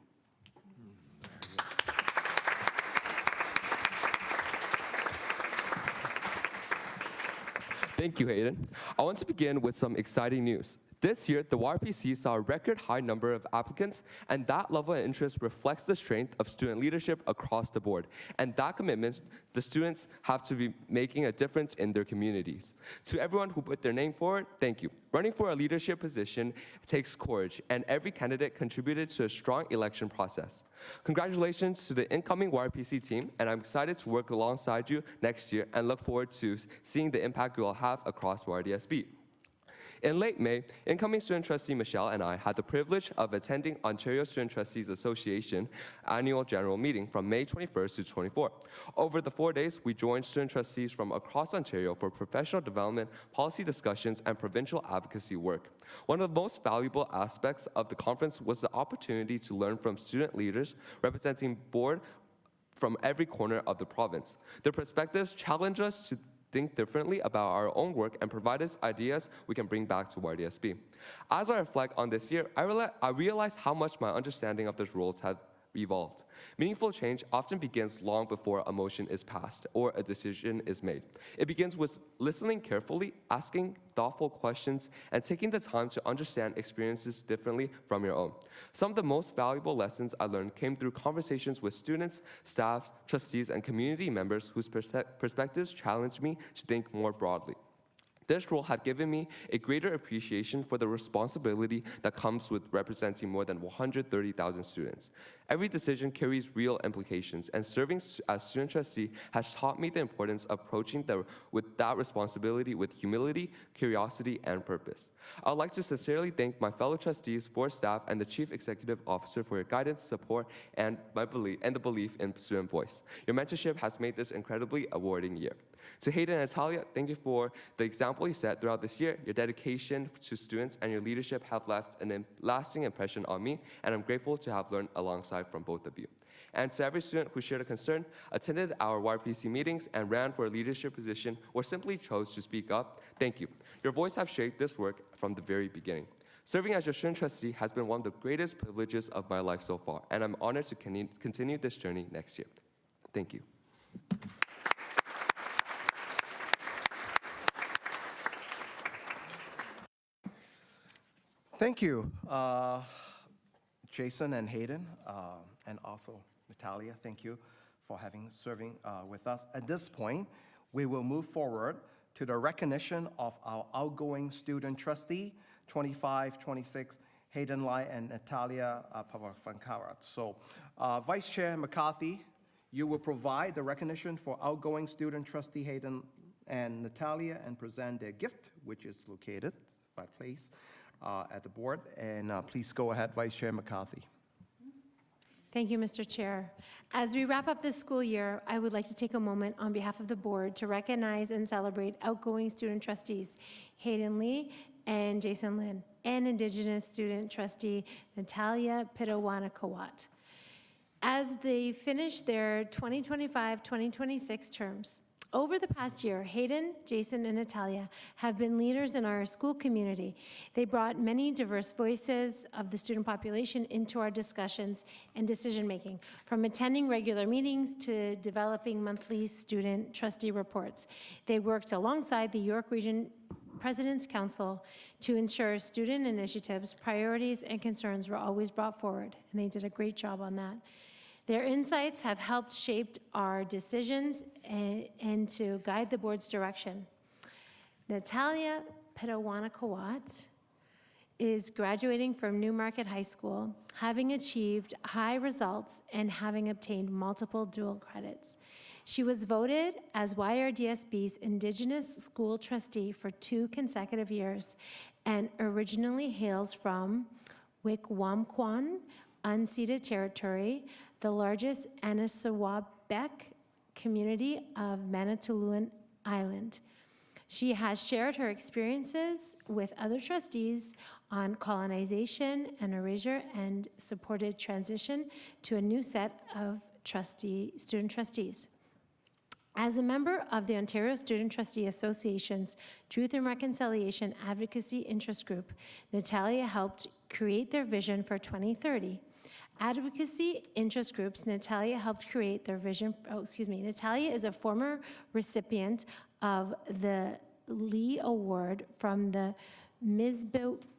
Thank you, Hayden. I want to begin with some exciting news. This year, the YRPC saw a record high number of applicants, and that level of interest reflects the strength of student leadership across the board. And that commitment, the students have to be making a difference in their communities. To everyone who put their name forward, thank you. Running for a leadership position takes courage, and every candidate contributed to a strong election process. Congratulations to the incoming YRPC team, and I'm excited to work alongside you next year and look forward to seeing the impact you will have across YRDSB. In late May, incoming student trustee Michelle and I had the privilege of attending Ontario Student Trustees Association annual general meeting from May 21st to 24th. Over the 4 days, we joined student trustees from across Ontario for professional development, policy discussions, and provincial advocacy work. One of the most valuable aspects of the conference was the opportunity to learn from student leaders representing board from every corner of the province. Their perspectives challenge us to think differently about our own work and provide us ideas we can bring back to YRDSB. As I reflect on this year, I realize how much my understanding of those roles have evolved. Meaningful change often begins long before a motion is passed or a decision is made. It begins with listening carefully, asking thoughtful questions, and taking the time to understand experiences differently from your own. Some of the most valuable lessons I learned came through conversations with students, staff, trustees, and community members whose perspectives challenged me to think more broadly. This role had given me a greater appreciation for the responsibility that comes with representing more than 130,000 students. Every decision carries real implications, and serving as student trustee has taught me the importance of approaching that responsibility with humility, curiosity, and purpose. I would like to sincerely thank my fellow trustees, board staff, and the Chief Executive Officer for your guidance, support, and the belief in student voice. Your mentorship has made this incredibly rewarding year. To Hayden and Natalia, thank you for the example you set throughout this year. Your dedication to students and your leadership have left a lasting impression on me, and I'm grateful to have learned alongside from both of you. And to every student who shared a concern, attended our YRPC meetings, and ran for a leadership position, or simply chose to speak up, thank you. Your voice has shaped this work from the very beginning. Serving as your student trustee has been one of the greatest privileges of my life so far, and I'm honored to continue this journey next year. Thank you. Thank you, Jason and Hayden, and also Natalia. Thank you for serving with us. At this point, we will move forward to the recognition of our outgoing student trustee, 25-26 Hayden Lai and Natalia Pavafankarat. So Vice Chair McCarthy, you will provide the recognition for outgoing student trustee Hayden and Natalia and present their gift, which is located by place at the board. And please go ahead, Vice Chair McCarthy. Thank you, Mr. Chair. As we wrap up this school year, I would like to take a moment on behalf of the board to recognize and celebrate outgoing student trustees Hayden Lee and Jason Lin, and Indigenous student trustee Natalia Pitawanakawat. As they finish their 2025-2026 terms, over the past year, Hayden, Jason, and Natalia have been leaders in our school community. They brought many diverse voices of the student population into our discussions and decision-making, from attending regular meetings to developing monthly student trustee reports. They worked alongside the York Region President's Council to ensure student initiatives, priorities, and concerns were always brought forward, and they did a great job on that. Their insights have helped shape our decisions and to guide the board's direction. Natalia Pitawanakawat is graduating from Newmarket High School, having achieved high results and having obtained multiple dual credits. She was voted as YRDSB's Indigenous School Trustee for 2 consecutive years and originally hails from Wickwamquan, unceded territory, the largest Anasawabec community of Manitoulin Island. She has shared her experiences with other trustees on colonization and erasure and supported transition to a new set of student trustees. As a member of the Ontario Student Trustee Association's Truth and Reconciliation Advocacy Interest Group, Natalia helped create their vision for 2030. Advocacy interest groups, Natalia helped create their vision. Natalia is a former recipient of the Lee Award from the Mizbec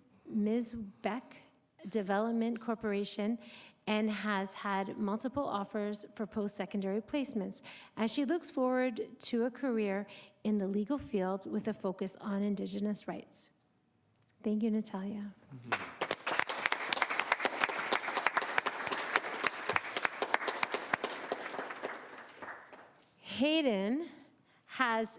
Development Corporation and has had multiple offers for post-secondary placements as she looks forward to a career in the legal field with a focus on Indigenous rights. Thank you, Natalia. Hayden has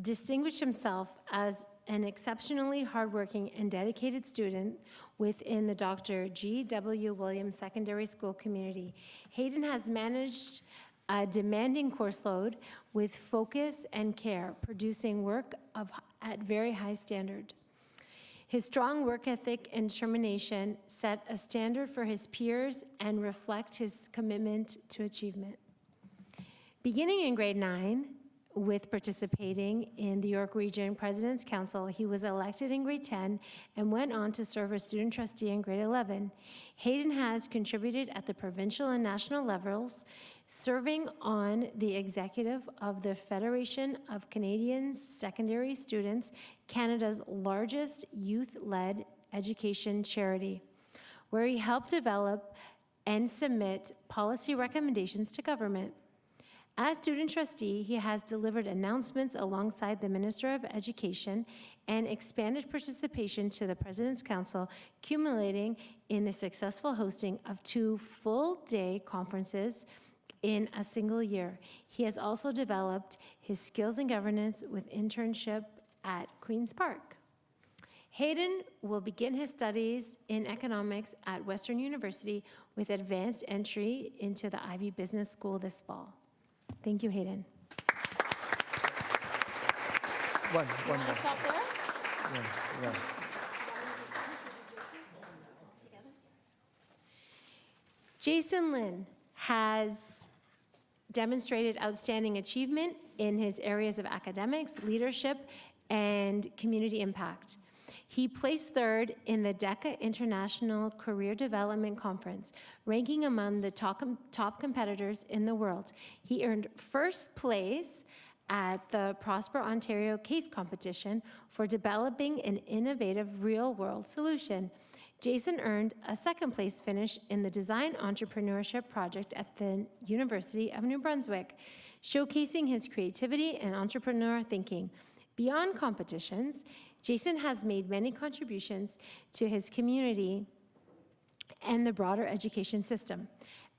distinguished himself as an exceptionally hardworking and dedicated student within the Dr. G.W. Williams Secondary School community. Hayden has managed a demanding course load with focus and care, producing work at very high standard. His strong work ethic and determination set a standard for his peers and reflect his commitment to achievement. Beginning in grade 9, with participating in the York Region President's Council, he was elected in grade 10 and went on to serve as student trustee in grade 11. Hayden has contributed at the provincial and national levels, serving on the executive of the Federation of Canadian Secondary Students, Canada's largest youth-led education charity, where he helped develop and submit policy recommendations to government. As student trustee, he has delivered announcements alongside the Minister of Education and expanded participation to the President's Council, culminating in the successful hosting of 2 full-day conferences in a single year. He has also developed his skills in governance with internship at Queen's Park. Hayden will begin his studies in economics at Western University with advanced entry into the Ivey Business School this fall. Thank you, Hayden. One Want more. to stop there? Yeah. Jason Lin has demonstrated outstanding achievement in his areas of academics, leadership, and community impact. He placed 3rd in the DECA International Career Development Conference, ranking among the top competitors in the world. He earned 1st place at the Prosper Ontario Case Competition for developing an innovative real-world solution. Jason earned a 2nd place finish in the Design Entrepreneurship Project at the University of New Brunswick, showcasing his creativity and entrepreneur thinking. Beyond competitions, Jason has made many contributions to his community and the broader education system.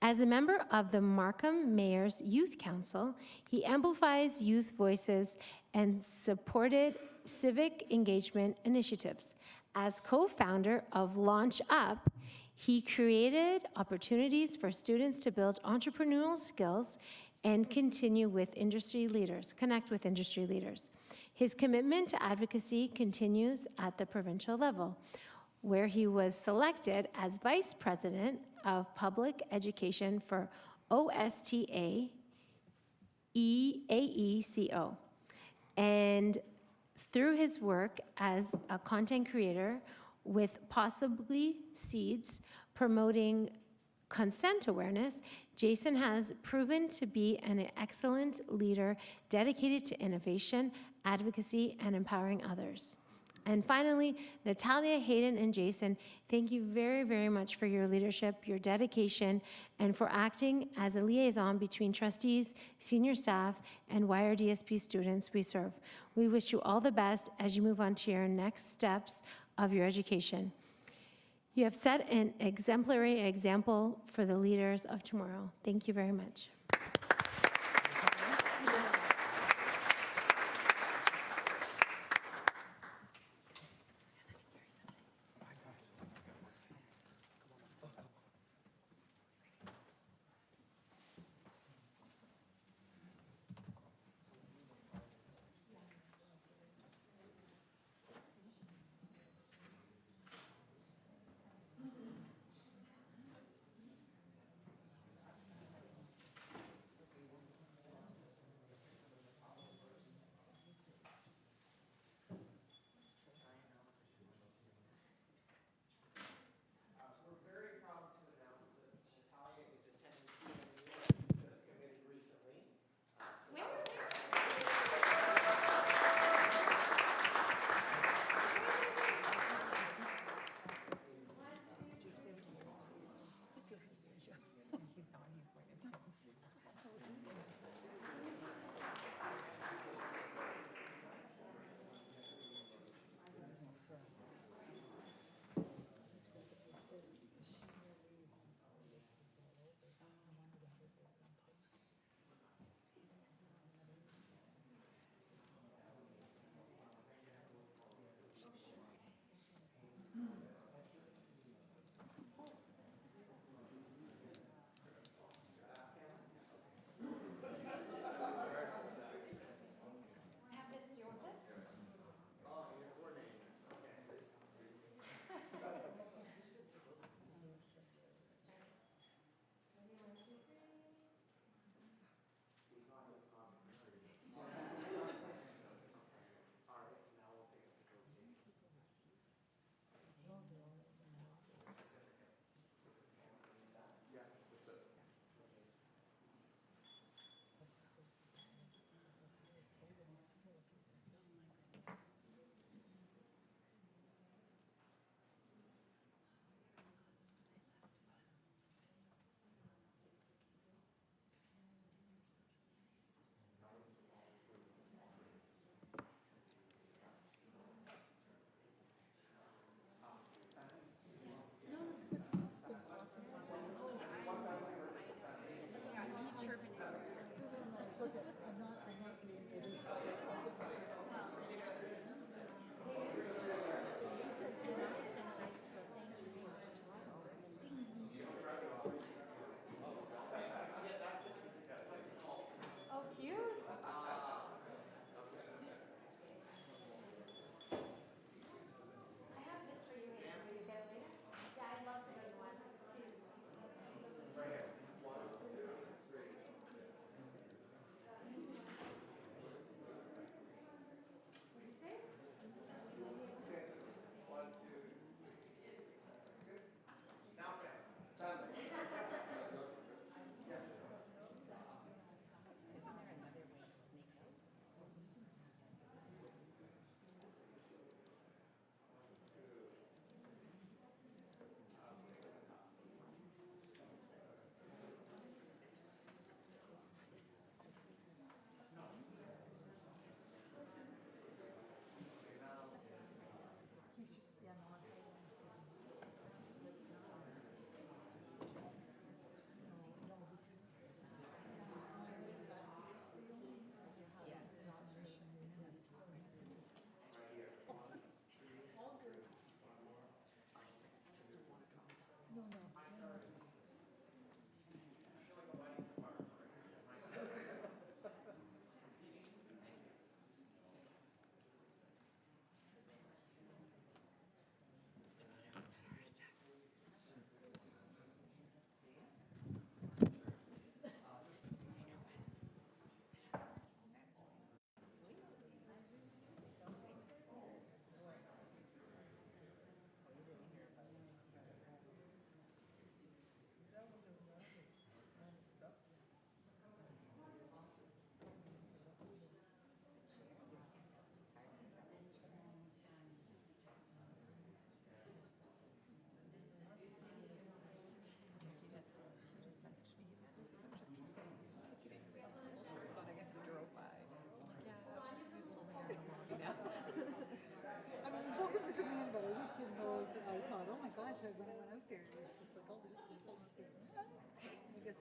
As a member of the Markham Mayor's Youth Council, he amplifies youth voices and supported civic engagement initiatives. As co-founder of Launch Up, he created opportunities for students to build entrepreneurial skills and connect with industry leaders. His commitment to advocacy continues at the provincial level, where he was selected as Vice President of Public Education for OSTA AECO. And through his work as a content creator with Possibly Seeds promoting consent awareness, Jason has proven to be an excellent leader dedicated to innovation, advocacy, and empowering others. And finally, Natalia, Hayden, and Jason, thank you very, very much for your leadership, your dedication, and for acting as a liaison between trustees, senior staff, and YRDSB students we serve. We wish you all the best as you move on to your next steps of your education. You have set an exemplary example for the leaders of tomorrow. Thank you very much.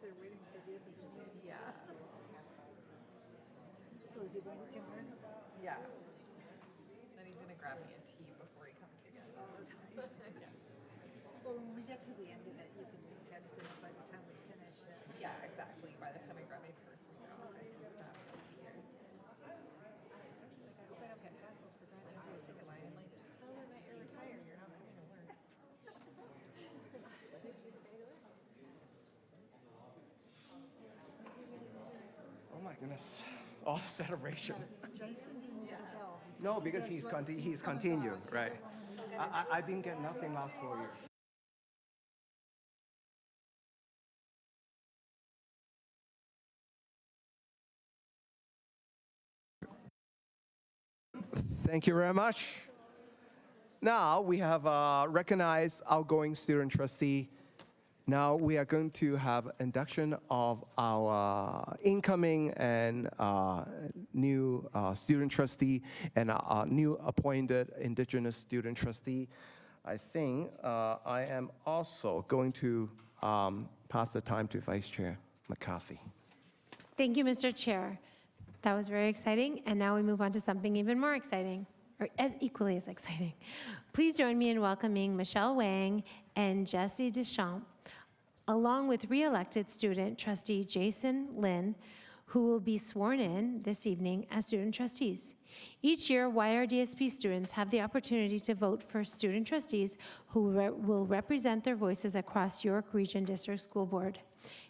they're waiting for the other. Yeah. So is he going to Tim? Yeah. Then he's gonna grab me a tea before he comes again. Oh, that's nice. Yeah. Well, when we get to the end of it, you can just text him by the time we finish it. Yeah, exactly. By the time I grab my purse from your office and stuff, he'll be here. He's like, I hope I don't get hassled for driving over the picket line. I'm like, just tell them that you're retired. You're not coming to work. What did you say to her? Oh my goodness, all the celebration. Jason didn't get a bell. No, because he's continued, right? I didn't get nothing last 4 years. Thank you very much. Now we have recognized outgoing student trustee. Now we are going to have induction of our incoming and new student trustee and our new appointed Indigenous student trustee. I think I am also going to pass the time to Vice Chair McCarthy. Thank you, Mr. Chair. That was very exciting, and now we move on to something even more exciting, or as equally as exciting. Please join me in welcoming Michelle Wang and Jessie Deschamps, along with re-elected student trustee Jason Lin, who will be sworn in this evening as student trustees. Each year, YRDSB students have the opportunity to vote for student trustees who will represent their voices across York Region District School Board.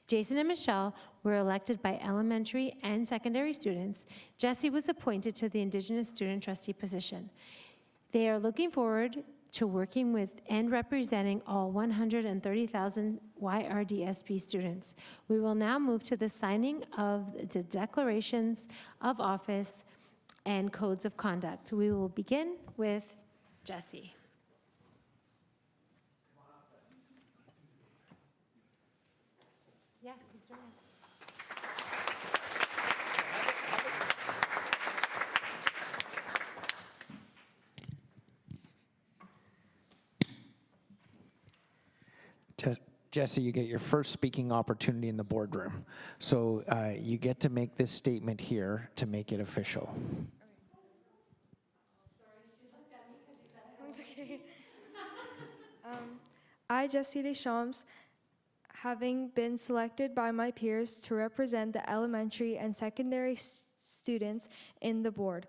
Jason and Michelle were elected by elementary and secondary students. Jessie was appointed to the Indigenous student trustee position. They are looking forward to working with and representing all 130,000 YRDSB students. We will now move to the signing of the declarations of office and codes of conduct. We will begin with Jessie. Yeah, please join us. Jesse, you get your first speaking opportunity in the boardroom. So you get to make this statement here to make it official. It's okay. I, Jessie Deschamps, having been selected by my peers to represent the elementary and secondary students in the board,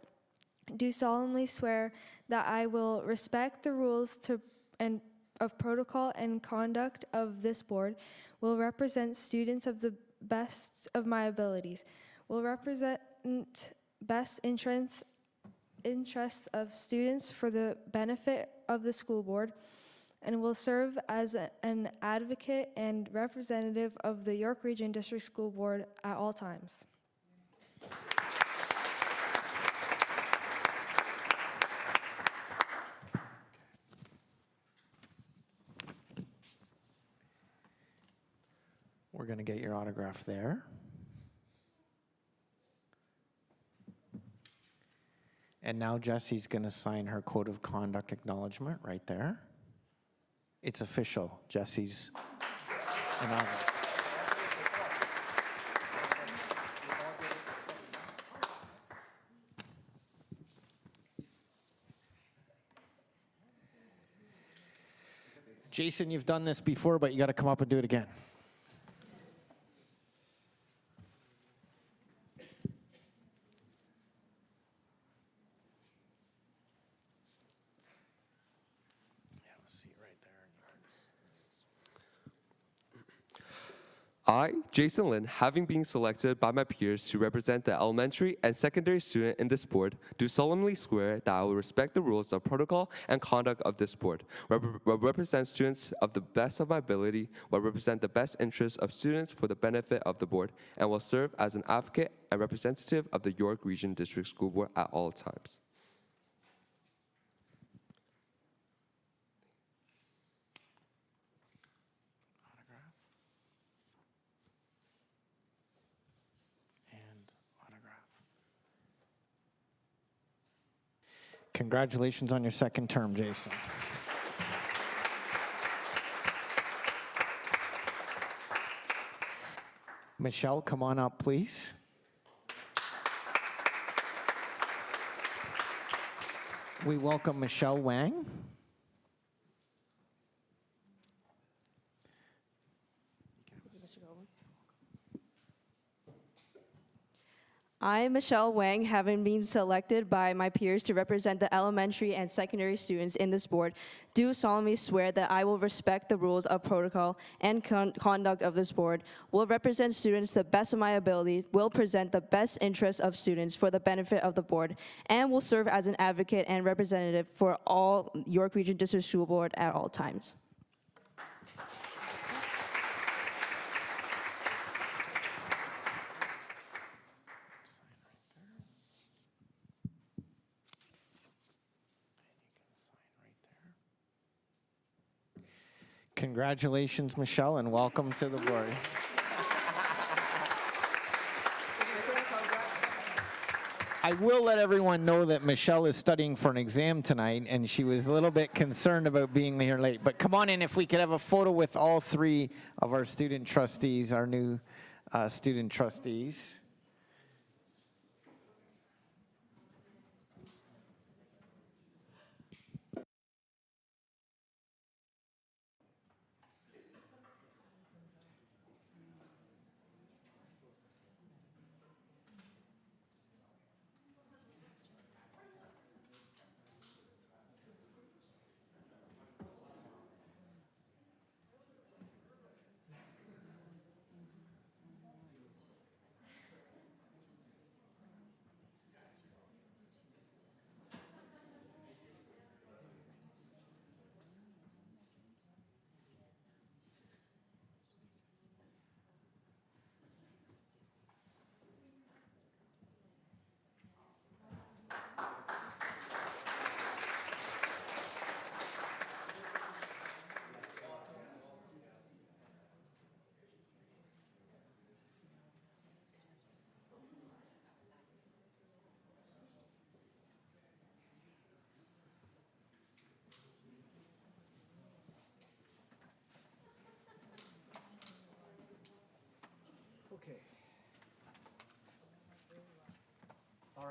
do solemnly swear that I will respect the rules of protocol and conduct of this board, will represent students of the best of my abilities, will represent best interests of students for the benefit of the school board, and will serve as an advocate and representative of the York Region District School Board at all times. We're going to get your autograph there. And now Jesse's going to sign her code of conduct acknowledgement right there. It's official. Jesse's an honor. Jason, you've done this before, but you got to come up and do it again. I, Jason Lin, having been selected by my peers to represent the elementary and secondary student in this board, do solemnly swear that I will respect the rules of protocol and conduct of this board, will represent students of the best of my ability, will represent the best interests of students for the benefit of the board, and will serve as an advocate and representative of the York Region District School Board at all times. Congratulations on your second term, Jason. Michelle, come on up, please. We welcome Michelle Wang. I, Michelle Wang, having been selected by my peers to represent the elementary and secondary students in this board, do solemnly swear that I will respect the rules of protocol and conduct of this board, will represent students to the best of my ability, will present the best interests of students for the benefit of the board, and will serve as an advocate and representative for all York Region District School Board at all times. Congratulations, Michelle, and welcome to the board. I will let everyone know that Michelle is studying for an exam tonight, and she was a little bit concerned about being here late. But come on in, if we could have a photo with all three of our student trustees, our new student trustees. Okay. All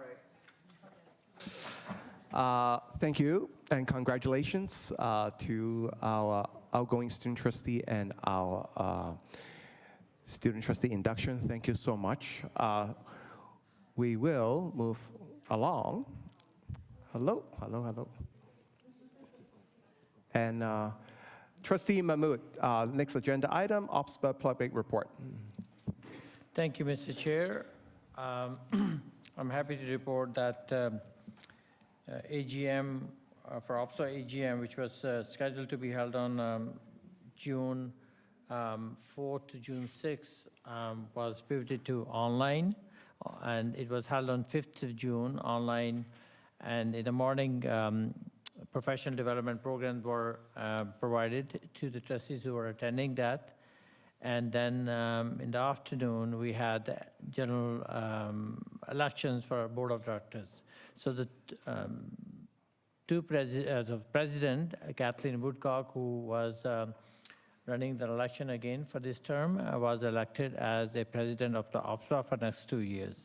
right. Thank you and congratulations to our outgoing student trustee and our student trustee induction. Thank you so much. We will move along. Hello, hello, hello. And Trustee Mahmood, next agenda item, OPSPA public report. Thank you, Mr. Chair. I'm happy to report that AGM, for OPSA AGM, which was scheduled to be held on June 4th to June 6th, was pivoted to online, and it was held on 5th of June online. And in the morning, professional development programs were provided to the trustees who were attending that. And then in the afternoon, we had general elections for our board of directors. So the the president, Kathleen Woodcock, who was running the election again for this term, was elected as a president of the OPSA for the next 2 years.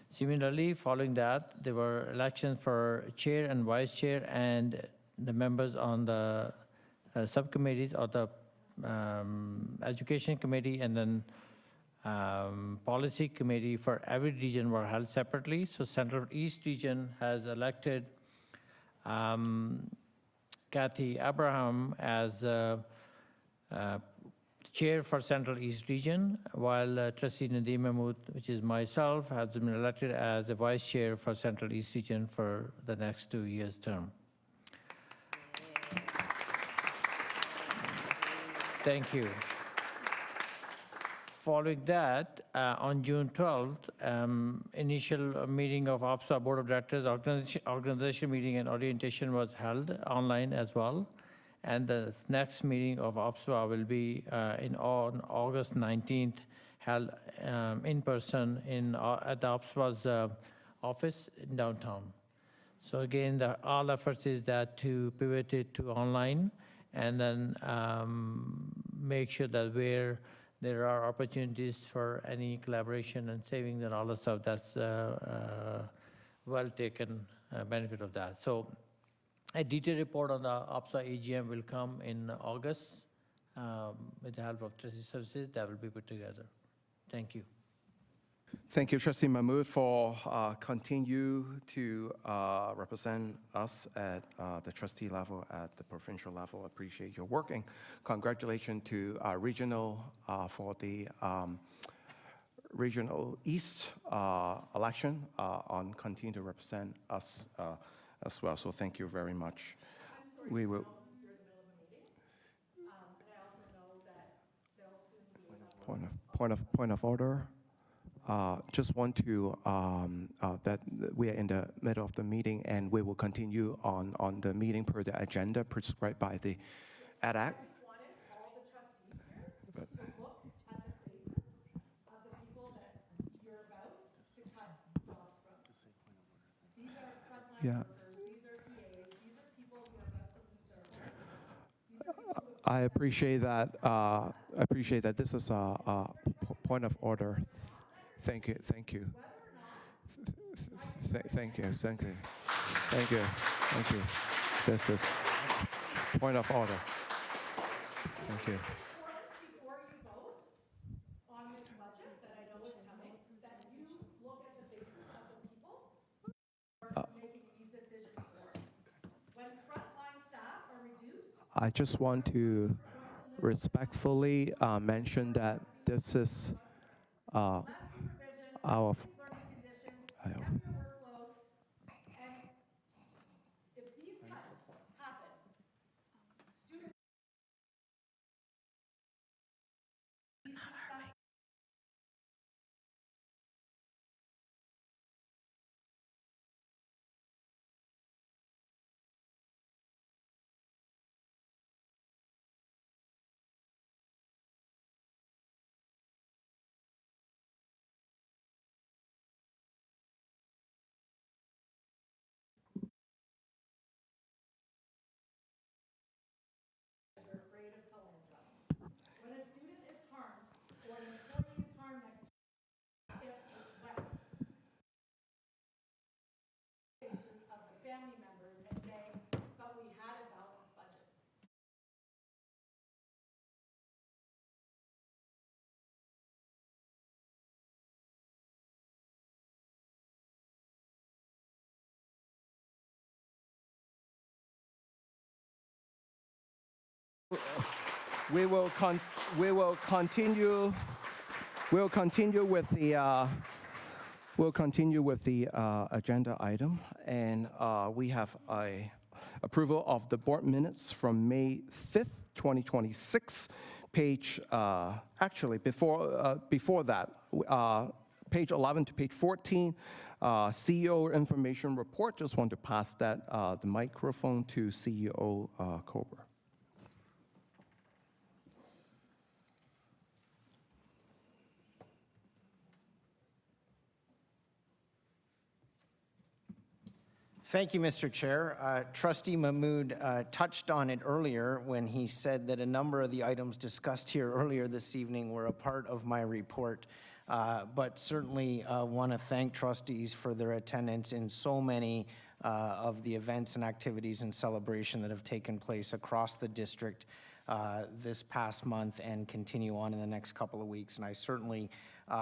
Similarly, following that, there were elections for chair and vice chair and the members on the subcommittees or the education committee and then policy committee for every region were held separately. So Central East region has elected Kathy Abraham as chair for Central East region, while Trustee Nadeem Mahmood, which is myself, has been elected as the vice chair for Central East region for the next 2 years term. Thank you. Following that, on June 12th, initial meeting of OPSA Board of Directors, organization meeting and orientation was held online as well. And the next meeting of OPSA will be on August 19th, held in person at the OPSA's office in downtown. So again, all efforts is that to pivot it to online and then make sure that where there are opportunities for any collaboration and savings and all the stuff. That's well taken benefit of that. So a detailed report on the OPSA AGM will come in August with the help of trustee services that will be put together. Thank you. Thank you, Trustee Mahmood, for continue to represent us at the trustee level, at the provincial level. Appreciate your work, and congratulations to regional for the Regional East election on continue to represent us as well. So thank you very much. We will. Point of order. Just want to, that we are in the middle of the meeting and we will continue on the meeting per the agenda prescribed by the Ad Act. Yeah. I appreciate that. I appreciate that. This is a point of order. Thank you. Thank you. Thank you. Thank you. Thank you. Thank you. This is point of order. Thank you. I just want to respectfully mention that this is our. We will continue with the agenda item, and we have a approval of the board minutes from May 5th, 2026. Page actually before that, page 11 to page 14. CEO information report. Just want to pass that the microphone to CEO Cobra. Thank you, Mr. Chair. Trustee Mahmood touched on it earlier when he said that a number of the items discussed here earlier this evening were a part of my report. But certainly want to thank trustees for their attendance in so many of the events and activities and celebration that have taken place across the district this past month and continue on in the next couple of weeks. And I certainly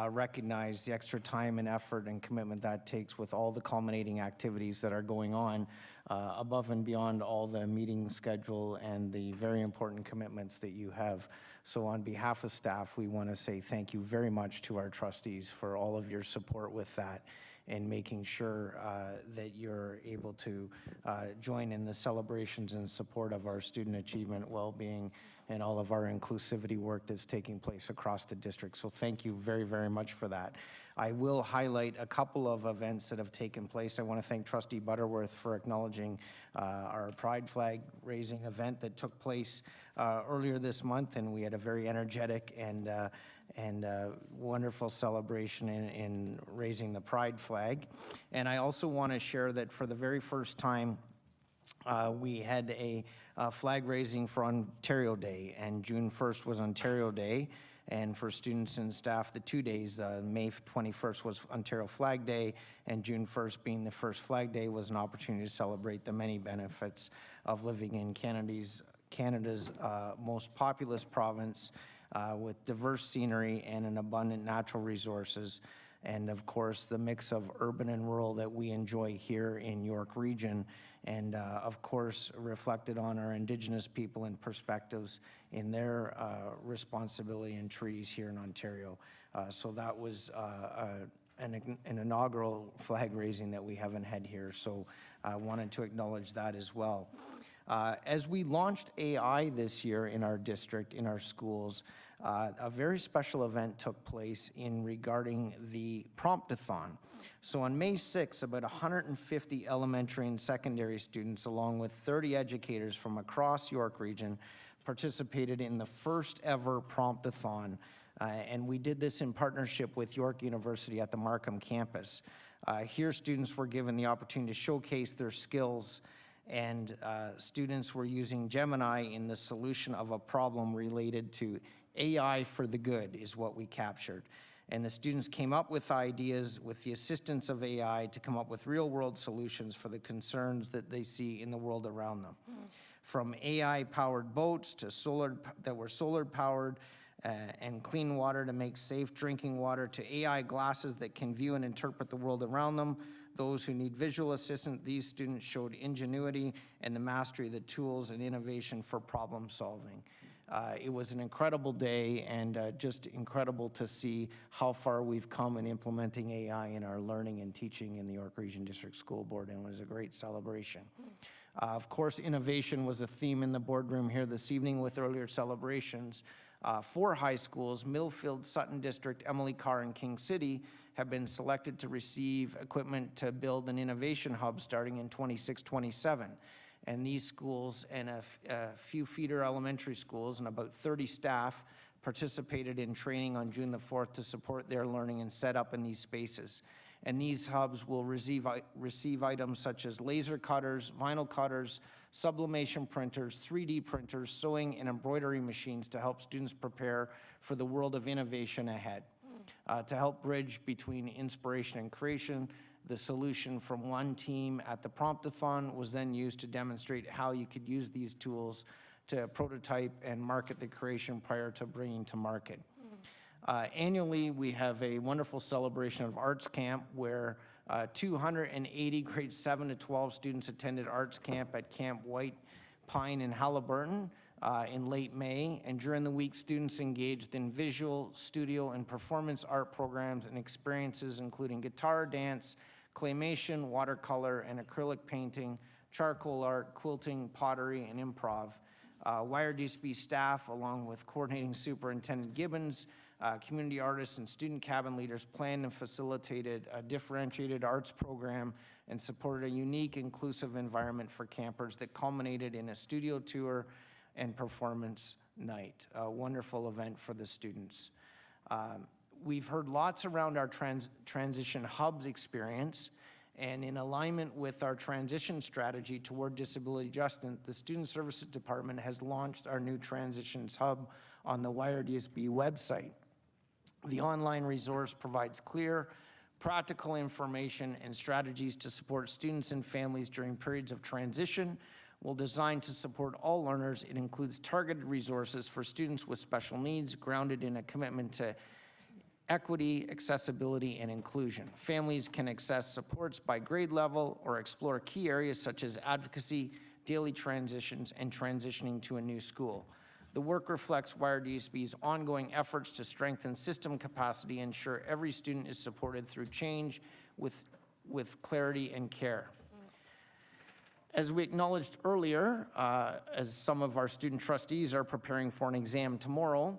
recognize the extra time and effort and commitment that takes with all the culminating activities that are going on above and beyond all the meeting schedule and the very important commitments that you have. So on behalf of staff, we want to say thank you very much to our trustees for all of your support with that and making sure that you're able to join in the celebrations and support of our student achievement, well-being, and all of our inclusivity work that's taking place across the district. So thank you very, very much for that. I will highlight a couple of events that have taken place. I want to thank Trustee Butterworth for acknowledging our Pride flag raising event that took place earlier this month, and we had a very energetic and wonderful celebration in raising the Pride flag. And I also want to share that for the very first time, we had a flag raising for Ontario Day, and June 1st was Ontario Day. And for students and staff, the 2 days, May 21st was Ontario Flag Day, and June 1st being the first Flag Day was an opportunity to celebrate the many benefits of living in Canada's most populous province with diverse scenery and an abundant natural resources. And of course, the mix of urban and rural that we enjoy here in York Region, and of course, reflected on our Indigenous people and perspectives in their responsibility and treaties here in Ontario. So that was an inaugural flag raising that we haven't had here. So I wanted to acknowledge that as well. As we launched AI this year in our district, in our schools, a very special event took place in regarding the Promptathon. So on May 6th, about 150 elementary and secondary students, along with 30 educators from across York Region, participated in the first ever Promptathon. And we did this in partnership with York University at the Markham campus. Here, students were given the opportunity to showcase their skills, and students were using Gemini in the solution of a problem related to AI for the good is what we captured. And the students came up with ideas with the assistance of AI to come up with real-world solutions for the concerns that they see in the world around them. From AI-powered boats to solar-powered and clean water to make safe drinking water, to AI glasses that can view and interpret the world around them. Those who need visual assistance, these students showed ingenuity and the mastery of the tools and innovation for problem solving. It was an incredible day, and just incredible to see how far we've come in implementing AI in our learning and teaching in the York Region District School Board, and it was a great celebration. Of course, innovation was a theme in the boardroom here this evening with earlier celebrations. 4 high schools, Middlefield, Sutton District, Emily Carr, and King City, have been selected to receive equipment to build an innovation hub starting in 26-27. And these schools and a few feeder elementary schools and about 30 staff participated in training on June the 4th to support their learning and set up in these spaces. And these hubs will receive items such as laser cutters, vinyl cutters, sublimation printers, 3D printers, sewing and embroidery machines to help students prepare for the world of innovation ahead. To help bridge between inspiration and creation, the solution from one team at the Promptathon was then used to demonstrate how you could use these tools to prototype and market the creation prior to bringing to market. Annually, we have a wonderful celebration of Arts Camp where 280 grades 7 to 12 students attended Arts Camp at Camp White Pine in Halliburton in late May. And during the week, students engaged in visual, studio, and performance art programs and experiences including guitar, dance, claymation, watercolor, and acrylic painting, charcoal art, quilting, pottery, and improv. YRDSB staff, along with coordinating superintendent Gibbons, community artists, and student cabin leaders planned and facilitated a differentiated arts program and supported a unique, inclusive environment for campers that culminated in a studio tour and performance night. A wonderful event for the students. We've heard lots around our transition hubs experience, and in alignment with our transition strategy toward disability justice, the Student Services Department has launched our new Transitions Hub on the YRDSB website. The online resource provides clear, practical information and strategies to support students and families during periods of transition. Well designed to support all learners, it includes targeted resources for students with special needs, grounded in a commitment to equity, accessibility, and inclusion. Families can access supports by grade level or explore key areas such as advocacy, daily transitions, and transitioning to a new school. The work reflects YRDSB's ongoing efforts to strengthen system capacity and ensure every student is supported through change with clarity and care. As we acknowledged earlier, as some of our student trustees are preparing for an exam tomorrow,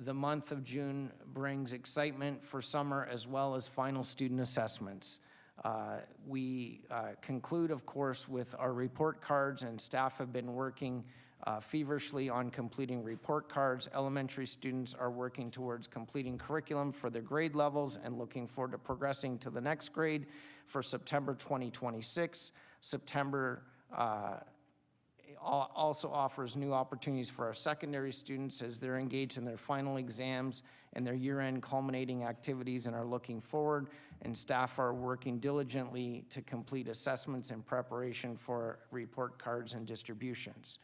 the month of June brings excitement for summer as well as final student assessments. We conclude, of course, with our report cards, and staff have been working feverishly on completing report cards. Elementary students are working towards completing curriculum for their grade levels and looking forward to progressing to the next grade for September 2026. September also offers new opportunities for our secondary students as they're engaged in their final exams and their year-end culminating activities and are looking forward, and staff are working diligently to complete assessments in preparation for report cards and distributions.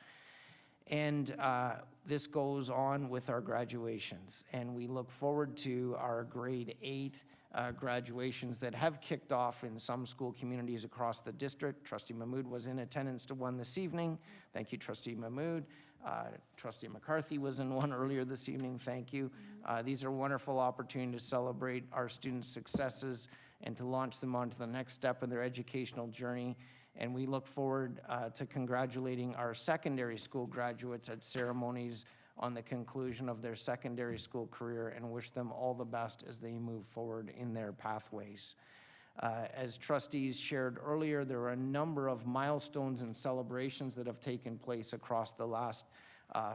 And this goes on with our graduations, and we look forward to our grade 8 graduations that have kicked off in some school communities across the district. Trustee Mahmood was in attendance to one this evening. Thank you, Trustee Mahmood. Trustee McCarthy was in one earlier this evening. Thank you. These are wonderful opportunities to celebrate our students' successes and to launch them onto the next step in their educational journey. And we look forward to congratulating our secondary school graduates at ceremonies on the conclusion of their secondary school career and wish them all the best as they move forward in their pathways. As trustees shared earlier, there are a number of milestones and celebrations that have taken place across the last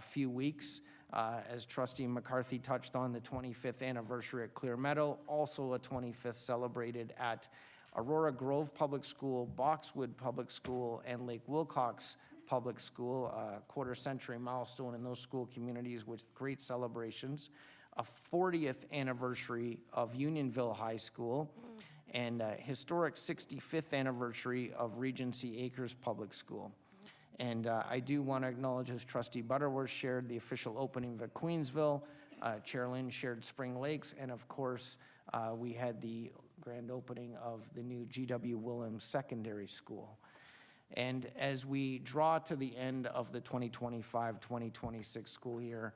few weeks. As Trustee McCarthy touched on, the 25th anniversary at Clear Meadow, also a 25th celebrated at Aurora Grove Public School, Boxwood Public School, and Lake Wilcox Public School, a quarter-century milestone in those school communities with great celebrations. A 40th anniversary of Unionville High School, and a historic 65th anniversary of Regency Acres Public School. And I do want to acknowledge, as Trustee Butterworth shared, the official opening of Queensville, Chair Lynn shared Spring Lakes, and of course, we had the grand opening of the new G.W. Williams Secondary School. And as we draw to the end of the 2025-2026 school year,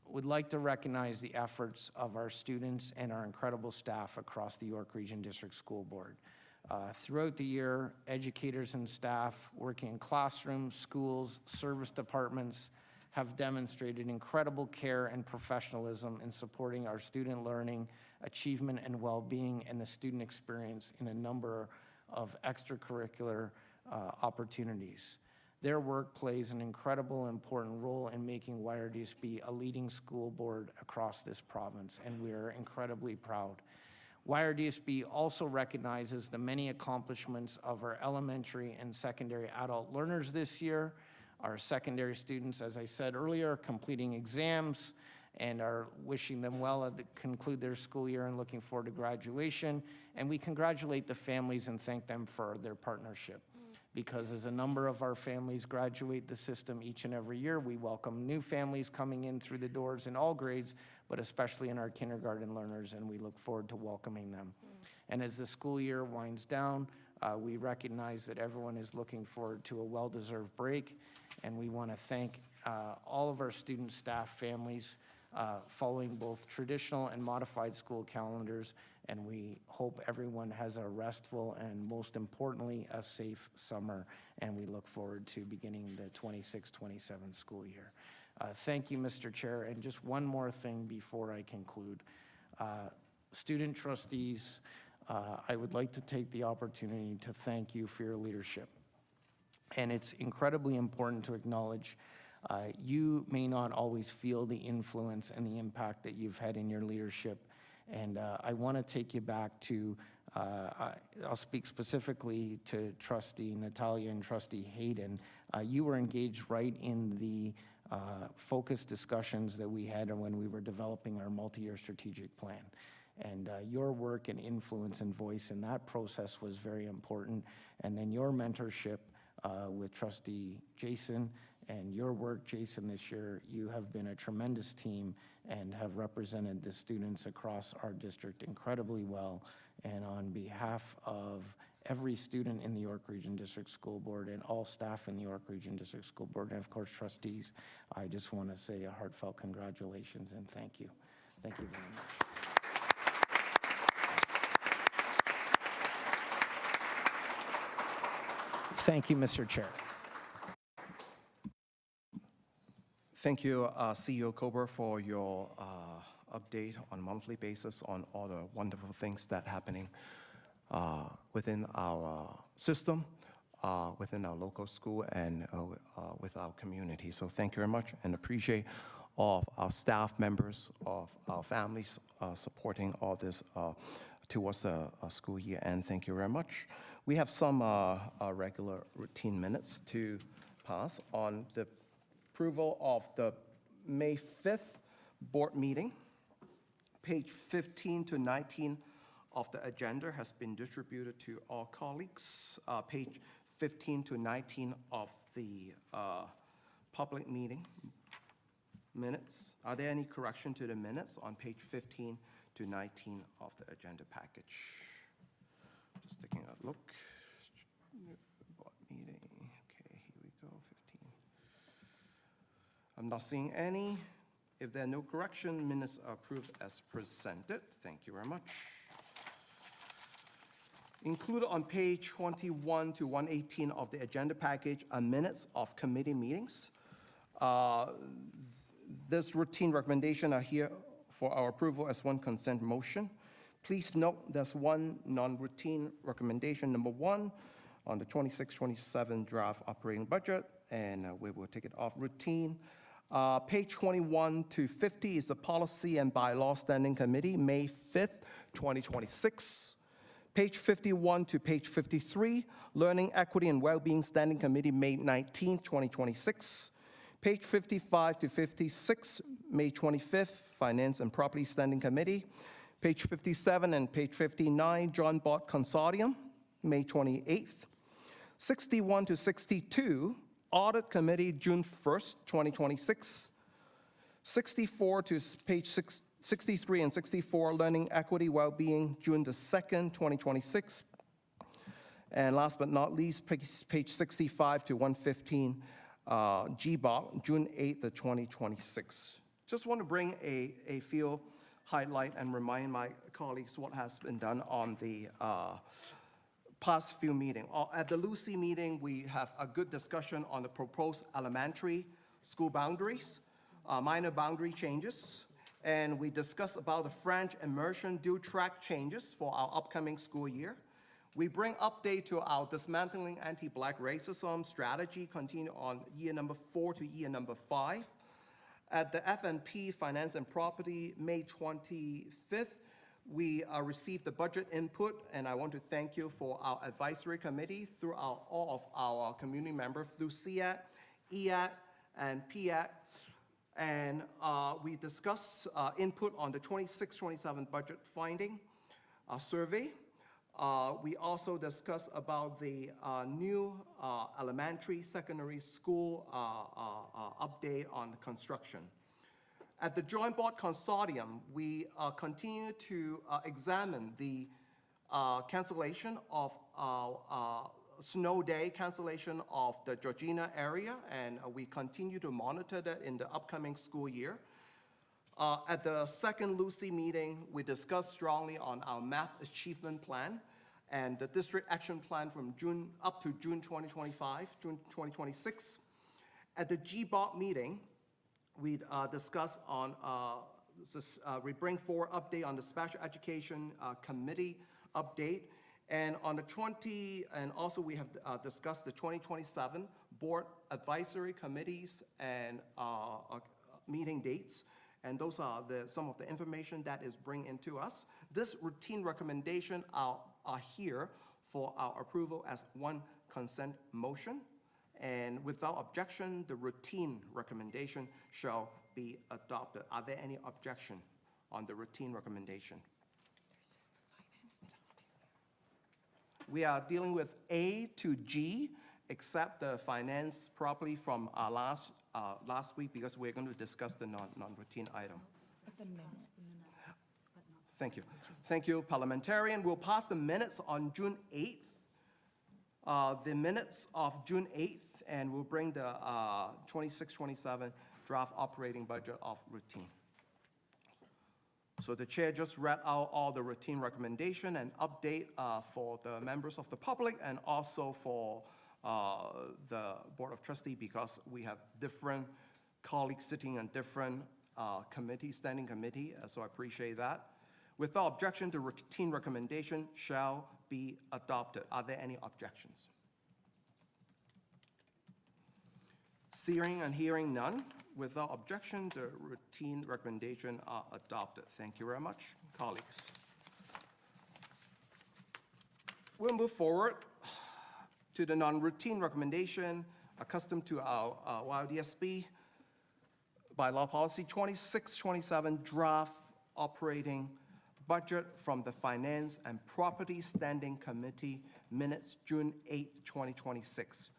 would like to recognize the efforts of our students and our incredible staff across the York Region District School Board. Throughout the year, educators and staff working in classrooms, schools, service departments have demonstrated incredible care and professionalism in supporting our student learning, achievement, and well-being, and the student experience in a number of extracurricular opportunities. Their work plays an incredible important role in making YRDSB a leading school board across this province, and we are incredibly proud. YRDSB also recognizes the many accomplishments of our elementary and secondary adult learners this year. Our secondary students, as I said earlier, completing exams and are wishing them well as they conclude their school year and looking forward to graduation. And we congratulate the families and thank them for their partnership. Because as a number of our families graduate the system each and every year, we welcome new families coming in through the doors in all grades, but especially in our kindergarten learners, and we look forward to welcoming them. And as the school year winds down, we recognize that everyone is looking forward to a well-deserved break, and we want to thank all of our student, staff, families following both traditional and modified school calendars, and we hope everyone has a restful and, most importantly, a safe summer, and we look forward to beginning the 26-27 school year. Thank you, Mr. Chair, and just one more thing before I conclude. Student trustees, I would like to take the opportunity to thank you for your leadership, and it's incredibly important to acknowledge you may not always feel the influence and the impact that you've had in your leadership. And I want to take you back to, I'll speak specifically to Trustee Natalia and Trustee Hayden. You were engaged right in the focused discussions that we had when we were developing our multi-year strategic plan. And your work and influence and voice in that process was very important. And then your mentorship with Trustee Jason and your work, Jason, this year, you have been a tremendous team and have represented the students across our district incredibly well. And on behalf of every student in the York Region District School Board and all staff in the York Region District School Board, and of course trustees, I just want to say a heartfelt congratulations and thank you. Thank you very much. Thank you, Mr. Chair. Thank you, CEO Kober, for your update on a monthly basis on all the wonderful things that are happening within our system, within our local school, and with our community. So thank you very much, and appreciate all of our staff members, of our families supporting all this towards a school year end. Thank you very much. We have some regular routine minutes to pass on the approval of the May 5th board meeting. Page 15 to 19 of the agenda has been distributed to all colleagues. Page 15 to 19 of the public meeting minutes. Are there any correction to the minutes on page 15 to 19 of the agenda package? Just taking a look. Board meeting. Okay, here we go. 15. I'm not seeing any. If there are no correction, minutes are approved as presented. Thank you very much. Included on page 21 to 118 of the agenda package are minutes of committee meetings. This routine recommendation are here for our approval as one consent motion. Please note there's one non-routine recommendation, number 1, on the 26-27 draft operating budget, and we will take it off routine. Page 21 to 50 is the Policy and Bylaw Standing Committee, May 5th, 2026. Page 51 to page 53, Learning, Equity, and Wellbeing Standing Committee, May 19th, 2026. Page 55 to 56, May 25th, Finance and Property Standing Committee. Page 57 and page 59, John Bott Consortium, May 28th. 61 to 62, Audit Committee, June 1st, 2026. 64 to page 63 and 64, Learning, Equity, Wellbeing, June the 2nd, 2026. And last but not least, page 65 to 115, GBOC, June 8th, 2026. Just want to bring a few highlight and remind my colleagues what has been done on the past few meetings. At the Lucy meeting, we have a good discussion on the proposed elementary school boundaries, minor boundary changes, and we discussed about the French immersion dual track changes for our upcoming school year. We bring update to our dismantling anti-Black racism strategy, continue on year number 4 to year number 5. At the FNP, Finance and Property, May 25th, we received the budget input, and I want to thank you for our advisory committee throughout all of our community members through CEAT, EAT, and PEAT. And we discussed input on the 26-27 budget finding survey. We also discussed about the new elementary, secondary school update on construction. At the Joint Board Consortium, we continue to examine the cancellation of snow day cancellation of the Georgina area, and we continue to monitor that in the upcoming school year. At the second Lucy meeting, we discussed strongly on our math achievement plan and the district action plan from June up to June 2025, June 2026. At the GBOC meeting, we discussed on, we bring forward update on the special education committee update. And on the and also we have discussed the 2027 board advisory committees and meeting dates. And those are some of the information that is bring into us. This routine recommendation are here for our approval as one consent motion. And without objection, the routine recommendation shall be adopted. Are there any objection on the routine recommendation? We are dealing with A to G, except the finance properly from last week, because we're going to discuss the non-routine item. Thank you. Thank you, parliamentarian. We'll pass the minutes on June 8th. The minutes of June 8th, and we'll bring the 26-27 draft operating budget of routine. So the chair just read out all the routine recommendation and update for the members of the public and also for the Board of Trustees, because we have different colleagues sitting on different standing committee, so I appreciate that. Without objection, the routine recommendation shall be adopted. Are there any objections? Seeing and hearing none, without objection, the routine recommendation are adopted. Thank you very much, colleagues. We'll move forward to the non-routine recommendation accustomed to our YRDSB bylaw policy 2627 draft operating budget from the Finance and Property Standing Committee minutes, June 8, 2026.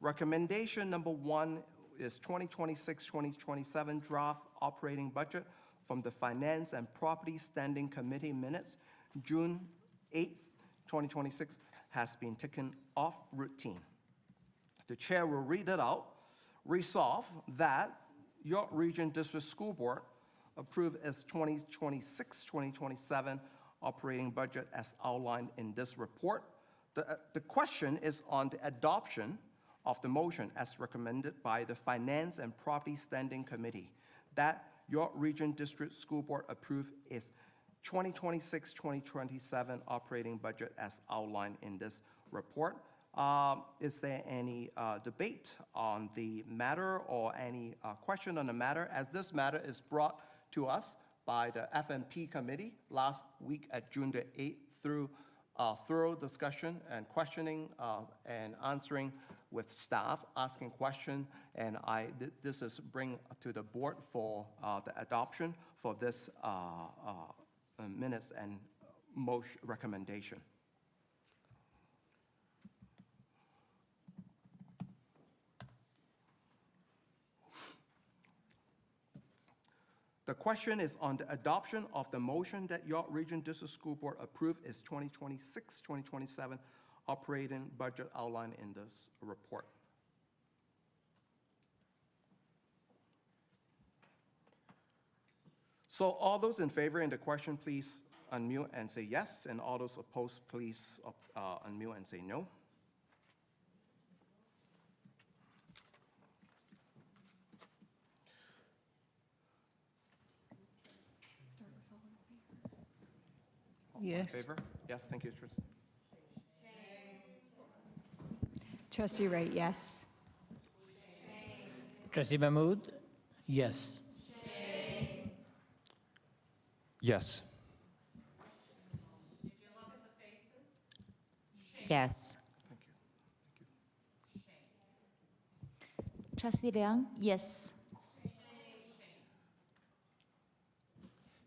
Recommendation number 1 is 2026-2027 draft operating budget from the Finance and Property Standing Committee minutes, June 8, 2026, has been taken off routine. The chair will read it out. Resolve that York Region District School Board approve its 2026-2027 operating budget as outlined in this report. The question is on the adoption of the motion as recommended by the Finance and Property Standing Committee that York Region District School Board approve its 2026-2027 operating budget as outlined in this report. Is there any debate on the matter or any question on the matter, as this matter is brought to us by the FNP committee last week at June the 8th through thorough discussion and questioning and answering with staff, asking questions, and this is bring to the board for the adoption for this minutes and motion recommendation. The question is on the adoption of the motion that York Region District School Board approve its 2026-2027 operating budget outlined in this report. So all those in favor in the question, please unmute and say yes, and all those opposed, please unmute and say no. Yes. In favor? Yes, thank you, Tristan. Trustee Wright, yes. Trustee Mahmood? Yes. Yes. Yes. Trustee Liang? Yes.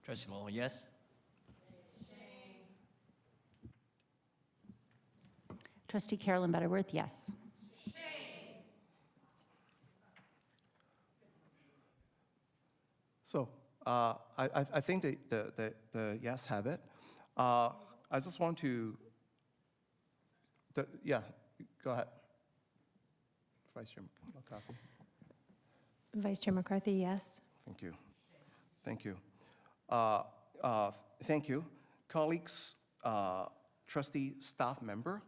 Trustee Law, yes. Trustee Carolyn Butterworth, yes. So I think the yes have it. I just want to, yeah, go ahead. Vice Chair McCarthy. Vice Chair McCarthy, yes. Thank you. Thank you. Thank you. Colleagues, trustee, staff member,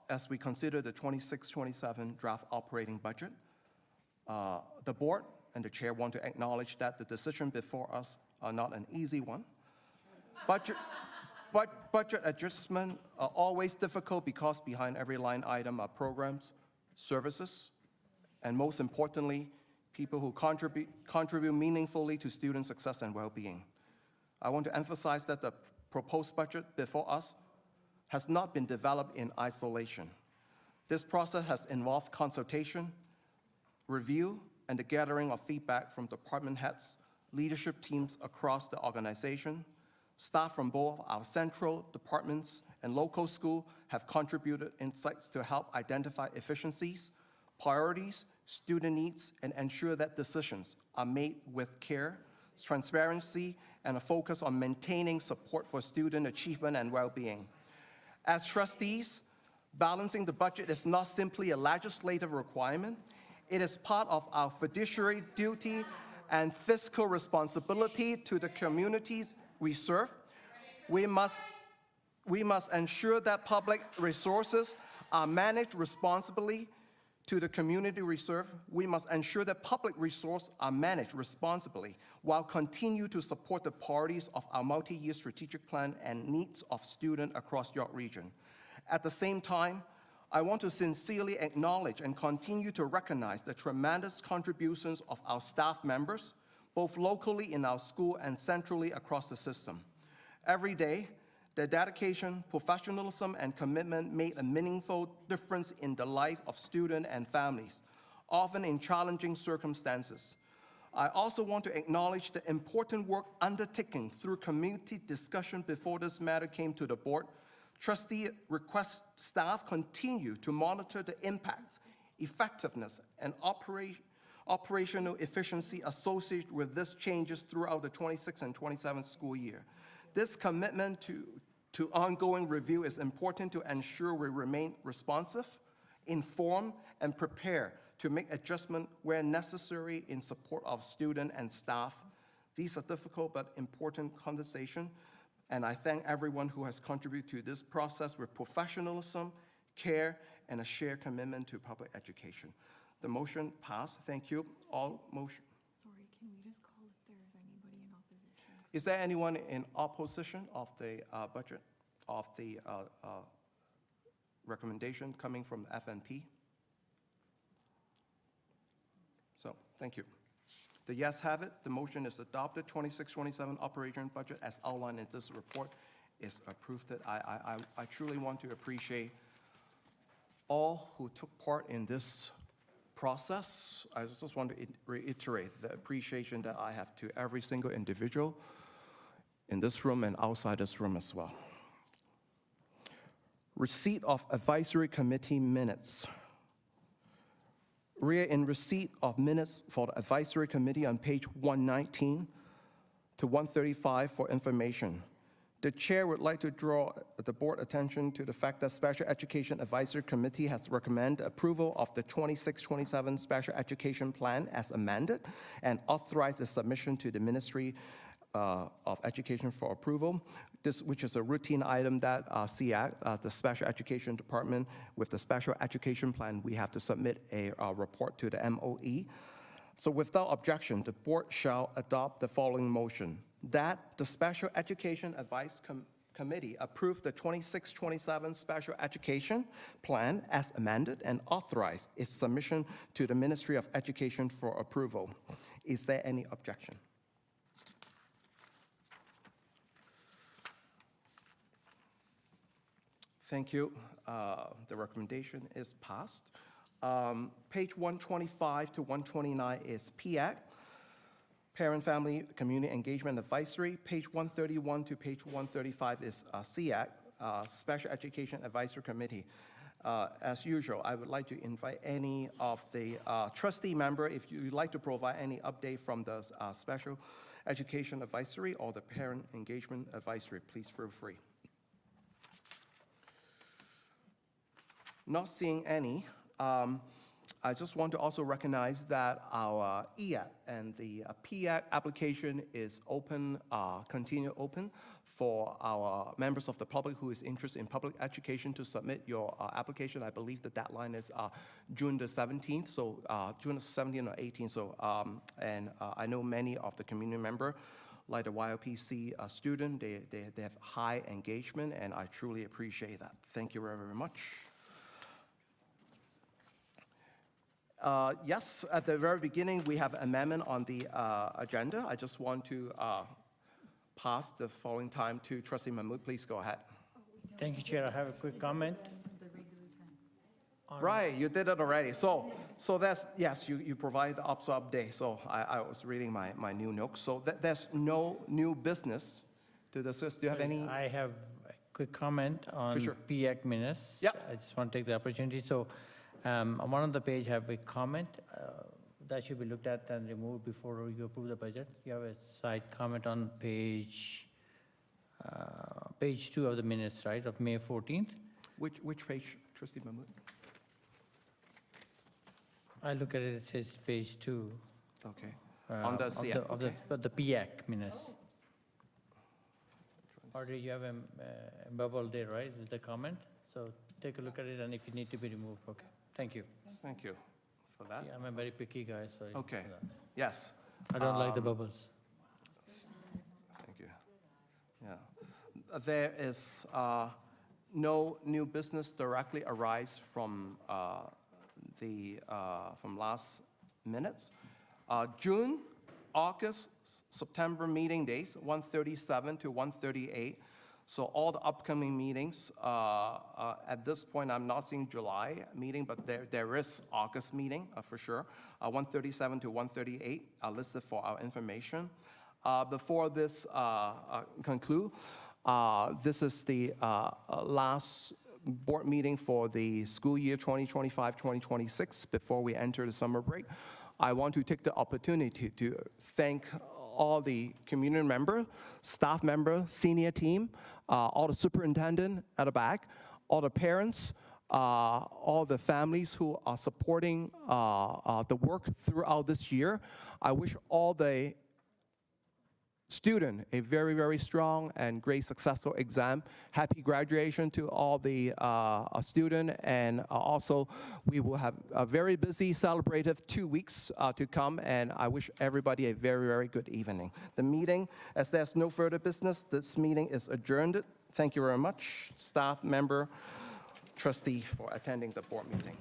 as we consider the 26-27 draft operating budget, the board and the chair want to acknowledge that the decision before us are not an easy one. Budget adjustment are always difficult because behind every line item are programs, services, and most importantly, people who contribute meaningfully to student success and well-being. I want to emphasize that the proposed budget before us has not been developed in isolation. This process has involved consultation, review, and the gathering of feedback from department heads, leadership teams across the organization. Staff from both our central departments and local school have contributed insights to help identify efficiencies, priorities, student needs, and ensure that decisions are made with care, transparency, and a focus on maintaining support for student achievement and well-being. As trustees, balancing the budget is not simply a legislative requirement. It is part of our fiduciary duty and fiscal responsibility to the communities we serve. We must ensure that public resources are managed responsibly to the community we serve. We must ensure that public resources are managed responsibly while continue to support the priorities of our multi-year strategic plan and needs of students across York Region. At the same time, I want to sincerely acknowledge and continue to recognize the tremendous contributions of our staff members, both locally in our school and centrally across the system. Every day, Their dedication, professionalism, and commitment made a meaningful difference in the life of students and families, often in challenging circumstances. I also want to acknowledge the important work undertaken through community discussion before this matter came to the board. Trustee request staff continue to monitor the impact, effectiveness, and operational efficiency associated with these changes throughout the 26 and 27 school year. This commitment to ongoing review is important to ensure we remain responsive, informed, and prepared to make adjustments where necessary in support of students and staff. These are difficult but important conversations, and I thank everyone who has contributed to this process with professionalism, care, and a shared commitment to public education. The motion passed. Thank you. All motion. Sorry, can we just call if there's anybody in opposition? Is there anyone in opposition of the budget, of the recommendation coming from FNP? So, thank you. The yes have it. The motion is adopted. 26-27 operation budget as outlined in this report is approved. I truly want to appreciate all who took part in this process. I just want to reiterate the appreciation that I have to every single individual in this room and outside this room as well. Receipt of advisory committee minutes. We are in receipt of minutes for the advisory committee on page 119 to 135 for information. The chair would like to draw the board attention to the fact that Special Education Advisory Committee has recommended approval of the 26-27 Special Education Plan as amended and authorized its submission to the Ministry of Education for approval. This, which is a routine item that SEAC, the Special Education Department, with the Special Education Plan, we have to submit a report to the MOE. So without objection, the board shall adopt the following motion: that the Special Education Advice Committee approve the 26-27 Special Education Plan as amended and authorize its submission to the Ministry of Education for approval. Is there any objection? Thank you. The recommendation is passed. Page 125 to 129 is PAC, Parent Family Community Engagement Advisory. Page 131 to page 135 is SEAC, Special Education Advisory Committee. As usual, I would like to invite any of the trustee member, if you'd like to provide any update from the Special Education Advisory or the Parent Engagement Advisory, please feel free. Not seeing any. I just want to also recognize that our EAC and the PAC application is open, continue open for our members of the public who is interested in public education to submit your application. I believe the deadline is June the 17th, so June the 17th or 18th. So, I know many of the community members, like the YLPC student, they have high engagement, and I truly appreciate that. Thank you very, very much. Yes, at the very beginning, we have amendment on the agenda. I just want to pass the following time to Trustee Mahmood. Please go ahead. Thank you, Chair. I have a quick comment. Right, you did it already. So that's, yes, you provide the update. So I was reading my new notes. So there's no new business to discuss. Do you have any? I have a quick comment on For sure. PAC minutes. Yep. I just want to take the opportunity. So on one of the page, I have a comment that should be looked at and removed before you approve the budget. You have a side comment on page 2 of the minutes, right, of May 14th. Which page, Trustee Mahmood? I look at it, it says page 2. Okay. On the CF, okay. Of the PAC minutes. Or do you have a bubble there, right, with the comment? So take a look at it, and if it need to be removed, okay. Thank you. Thank you for that. Yeah, I'm a very picky guy, so. Okay, yes. I don't like the bubbles. Thank you. Yeah. There is no new business directly arise from from last minutes. June, August, September meeting days, 137 to 138. So all the upcoming meetings, at this point, I'm not seeing July meeting, but there is August meeting for sure. 137 to 138 are listed for our information. Before this conclude, this is the last board meeting for the school year 2025-2026 before we enter the summer break. I want to take the opportunity to thank all the community members, staff members, senior team, all the superintendent at the back, all the parents, all the families who are supporting the work throughout this year. I wish all the student a very, very strong and great successful exam. Happy graduation to all the student, and also we will have a very busy celebrative 2 weeks to come, and I wish everybody a very, very good evening. The meeting, as there's no further business, this meeting is adjourned. Thank you very much, staff member, trustee, for attending the board meeting.